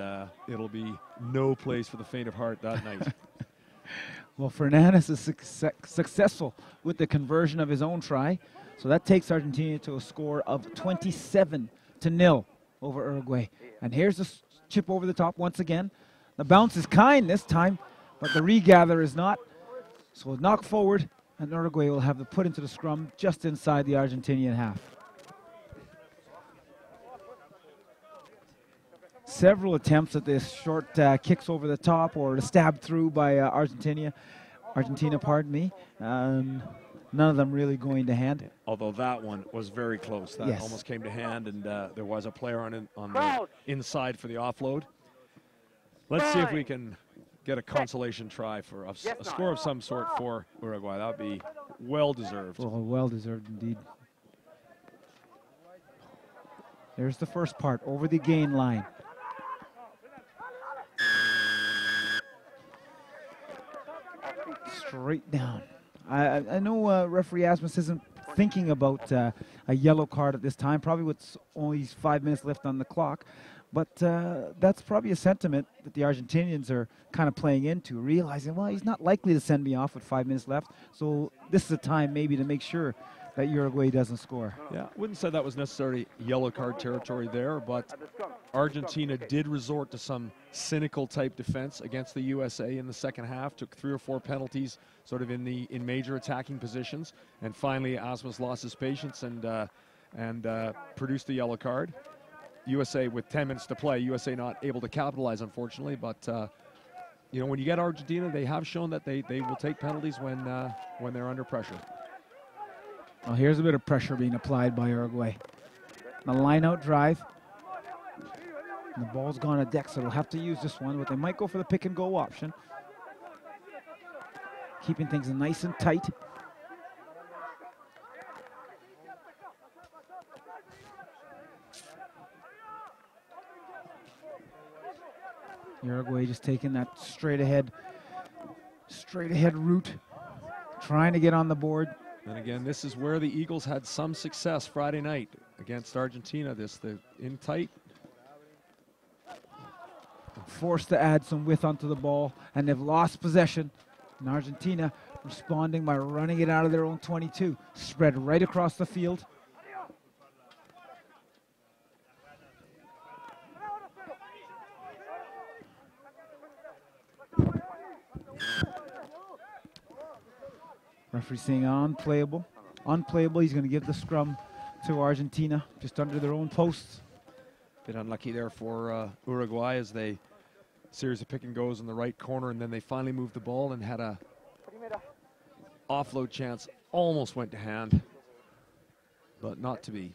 it'll be no place for the faint of heart that night. Well, Fernandez is successful with the conversion of his own try. So that takes Argentina to a score of 27-0 over Uruguay. And here's the chip over the top once again. The bounce is kind this time, but the regather is not. So a knock forward, and Uruguay will have the put into the scrum just inside the Argentinian half. Several attempts at this short kicks over the top or the stab through by Argentina, pardon me. None of them really going to hand. Although that one was very close. That Yes. almost came to hand, and there was a player on the inside for the offload. Let's see if we can get a consolation try for a score of some sort for Uruguay. That would be well-deserved. Oh, well-deserved indeed. There's the first part, over the gain line. Straight down. I know referee Asmus isn't thinking about a yellow card at this time, probably with only 5 minutes left on the clock. But that's probably a sentiment that the Argentinians are kind of playing into, realizing, well, he's not likely to send me off with 5 minutes left. So this is a time maybe to make sure that Uruguay doesn't score. Yeah, wouldn't say that was necessarily yellow card territory there, but Argentina did resort to some cynical type defense against the USA in the second half, took 3 or 4 penalties sort of in major attacking positions, and finally Asmus lost his patience and produced the yellow card. USA with 10 minutes to play, USA not able to capitalize, unfortunately, but you know, when you get Argentina, they have shown that they will take penalties when they're under pressure. Well, here's a bit of pressure being applied by Uruguay. The line-out drive. And the ball's gone to deck, so they'll have to use this one, but they might go for the pick-and-go option. Keeping things nice and tight. Uruguay just taking that straight ahead route, trying to get on the board. And again, this is where the Eagles had some success Friday night against Argentina. In tight. Forced to add some width onto the ball, and they've lost possession. And Argentina responding by running it out of their own 22. Spread right across the field. Referee saying unplayable. Unplayable. He's going to give the scrum to Argentina just under their own posts. Bit unlucky there for Uruguay as they series of pick and goes in the right corner, and then they finally moved the ball and had a offload chance. Almost went to hand, but not to be.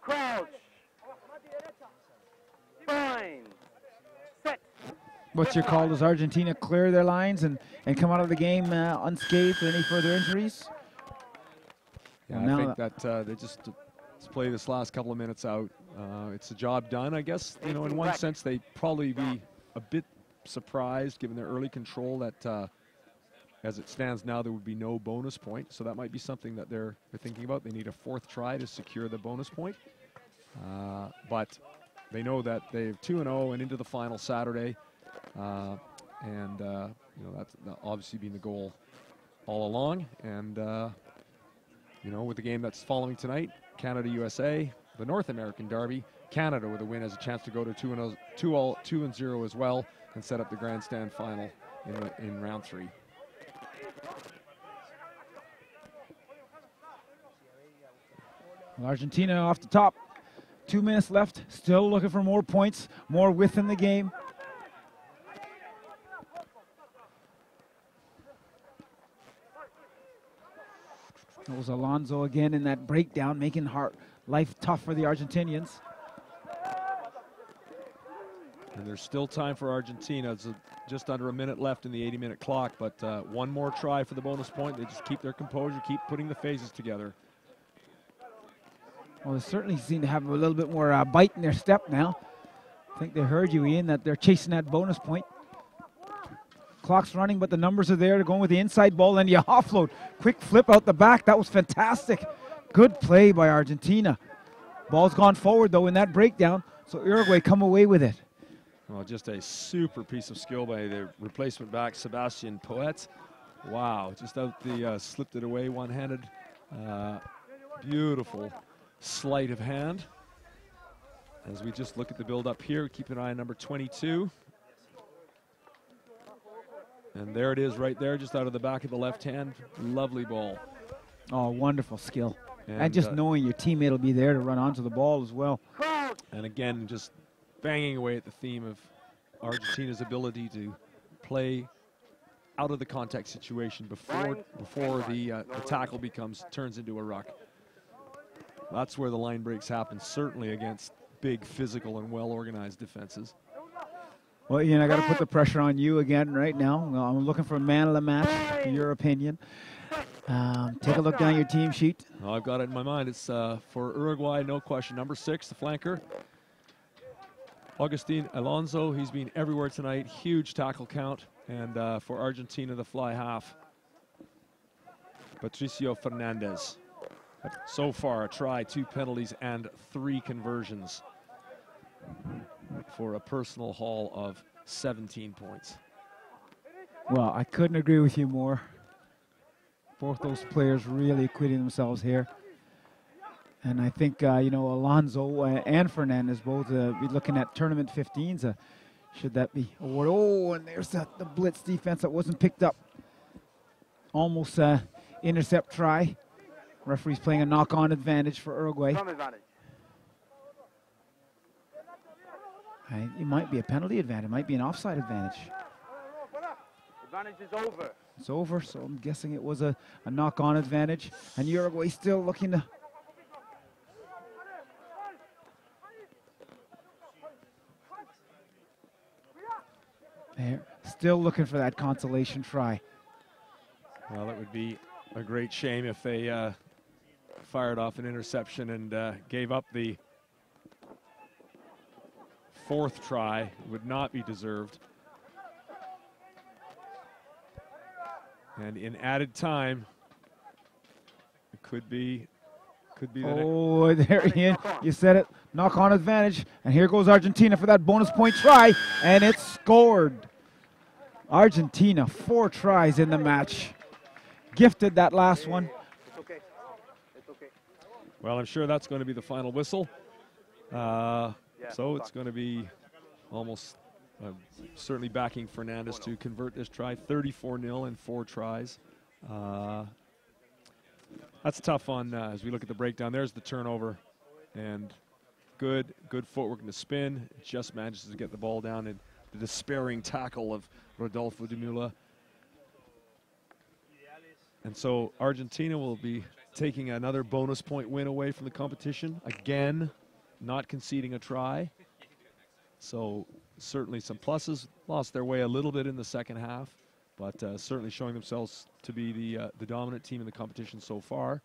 Crouch. Fine. Set. What's your call? Does Argentina clear their lines and come out of the game unscathed with any further injuries? Yeah, I think that they just play this last couple of minutes out. It's a job done, I guess. You know, in one sense, they'd probably be a bit surprised given their early control that as it stands now, there would be no bonus point. So that might be something that they're thinking about. They need a 4th try to secure the bonus point. But they know that they're 2-0 and into the final Saturday. You know, that's obviously been the goal all along. And, you know, with the game that's following tonight, Canada-USA, the North American Derby, Canada with a win has a chance to go to 2-0 as well and set up the grandstand final in round 3. Well, Argentina off the top. 2 minutes left. Still looking for more points, more width in the game. That was Alonso again in that breakdown, making life tough for the Argentinians. And there's still time for Argentina. It's just under a minute left in the 80-minute clock, but one more try for the bonus point. They just keep their composure, keep putting the phases together. Well, they certainly seem to have a little bit more bite in their step now. I think they heard you, Ian, that they're chasing that bonus point. Clock's running, but the numbers are there. They're going with the inside ball, and you offload. Quick flip out the back. That was fantastic. Good play by Argentina. Ball's gone forward, though, in that breakdown, so Uruguay come away with it. Well, just a super piece of skill by the replacement back, Sebastian Poet. Wow, just out the, slipped it away one-handed. Beautiful sleight of hand. As we just look at the build-up here, keep an eye on number 22. And there it is right there, just out of the back of the left hand. Lovely ball. Oh, wonderful skill. And just knowing your teammate will be there to run onto the ball as well. And again, just banging away at the theme of Argentina's ability to play out of the contact situation before the tackle turns into a ruck. That's where the line breaks happen, certainly against big physical and well-organized defenses. Well, Ian, I got to put the pressure on you again right now. I'm looking for a man of the match, in your opinion. Take a look down your team sheet. Oh, I've got it in my mind. It's for Uruguay, no question. Number 6, the flanker. Agustin Alonso, he's been everywhere tonight. Huge tackle count. And for Argentina, the fly half, Patricio Fernandez. So far, a try, 2 penalties, and 3 conversions for a personal haul of 17 points. Well, I couldn't agree with you more. Both those players really acquitting themselves here. And I think, you know, Alonso and Fernandez both be looking at tournament 15s. Should that be awarded? Oh, and there's the blitz defense that wasn't picked up. Almost intercept try. Referee's playing a knock-on advantage for Uruguay. It might be a penalty advantage. It might be an offside advantage. Advantage is over. It's over, so I'm guessing it was a knock-on advantage. And Uruguay still looking to... There, still looking for that consolation try. Well, it would be a great shame if they fired off an interception and gave up the 4th try. It would not be deserved. And in added time, it could be oh, there, Ian, you said it. Knock-on advantage. And here goes Argentina for that bonus point try. And it's scored. Argentina, 4 tries in the match. Gifted that last one. It's okay. It's okay. Well, I'm sure that's going to be the final whistle. So it's going to be almost certainly backing Fernandez to convert this try. 34-0 in 4 tries. That's tough on as we look at the breakdown. There's the turnover, and good footwork in the spin. Just manages to get the ball down, and the despairing tackle of Rodolfo de Mula. And so Argentina will be taking another bonus point win away from the competition. Again, not conceding a try. So certainly some pluses. Lost their way a little bit in the second half, but certainly showing themselves to be the dominant team in the competition so far.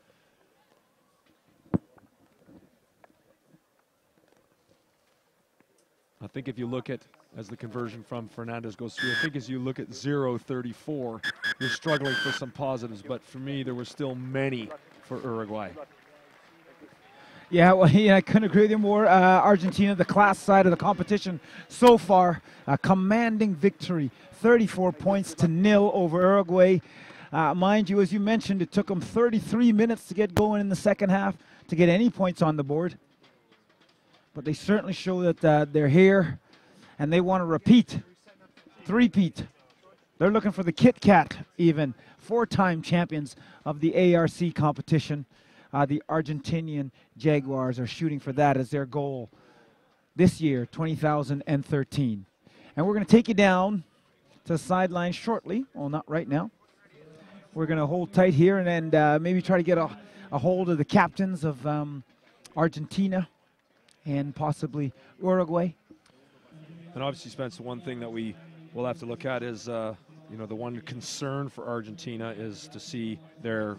I think if you look at, as the conversion from Fernandez goes through, I think as you look at 0-34, you're struggling for some positives, but for me, there were still many for Uruguay. Yeah, well, I couldn't agree with you more. Argentina, the class side of the competition so far, a commanding victory, 34 points to 0 over Uruguay. Mind you, as you mentioned, it took them 33 minutes to get going in the second half to get any points on the board. But they certainly show that they're here and they want to repeat, three-peat. They're looking for the Kit Kat even, 4-time champions of the ARC competition. the Argentinian Jaguars are shooting for that as their goal this year, 2013. And we're going to take you down to the sideline shortly. Well, not right now. We're going to hold tight here and maybe try to get a hold of the captains of Argentina and possibly Uruguay. And obviously, Spence, the one thing that we will have to look at is, you know, the one concern for Argentina is to see their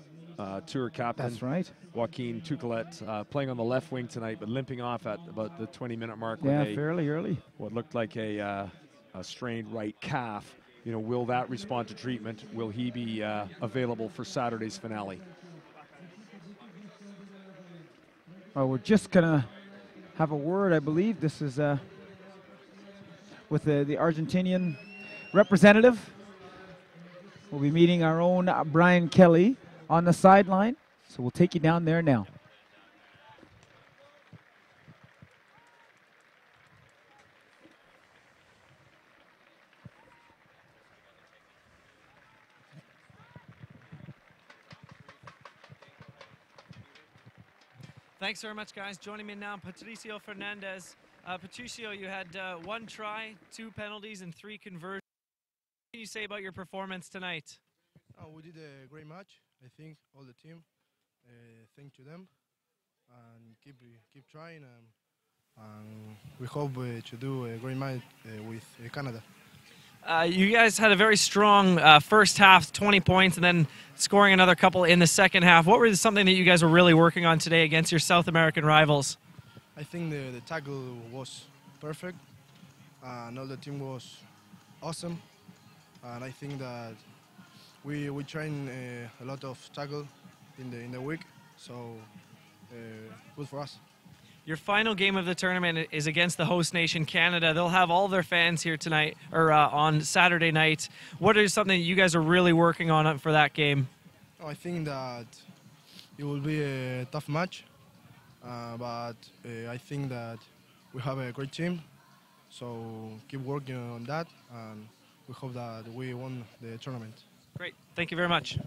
tour captain, That's right, Joaquin Tucalet, playing on the left wing tonight, but limping off at about the 20-minute mark. Yeah, with fairly early. What looked like a strained right calf. You know, will that respond to treatment? Will he be available for Saturday's finale? Well, we're just going to have a word, I believe. This is with the Argentinian representative. We'll be meeting our own Brian Kelly on the sideline. So we'll take you down there now. Thanks very much, guys. Joining me now, Patricio Fernandez. Patricio, you had 1 try, 2 penalties, and 3 conversions. What can you say about your performance tonight? We did a great match, I think, all the team. Thank to them, and keep trying. And we hope to do a great match with Canada. You guys had a very strong first half, 20 points, and then scoring another couple in the second half. What was something that you guys were really working on today against your South American rivals? I think the tackle was perfect, and all the team was awesome. And I think that we train a lot of tackle in the week, so good for us. Your final game of the tournament is against the host nation, Canada. They'll have all their fans here tonight, or on Saturday night. What is something that you guys are really working on for that game? I think that it will be a tough match, but I think that we have a great team, so keep working on that, and we hope that we won the tournament. Great. Thank you very much.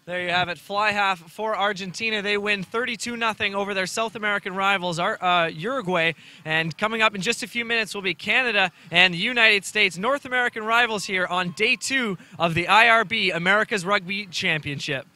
There you have it. Fly half for Argentina. They win 32-0 over their South American rivals, Uruguay. And coming up in just a few minutes will be Canada and the United States, North American rivals here on day 2 of the IRB America's Rugby Championship.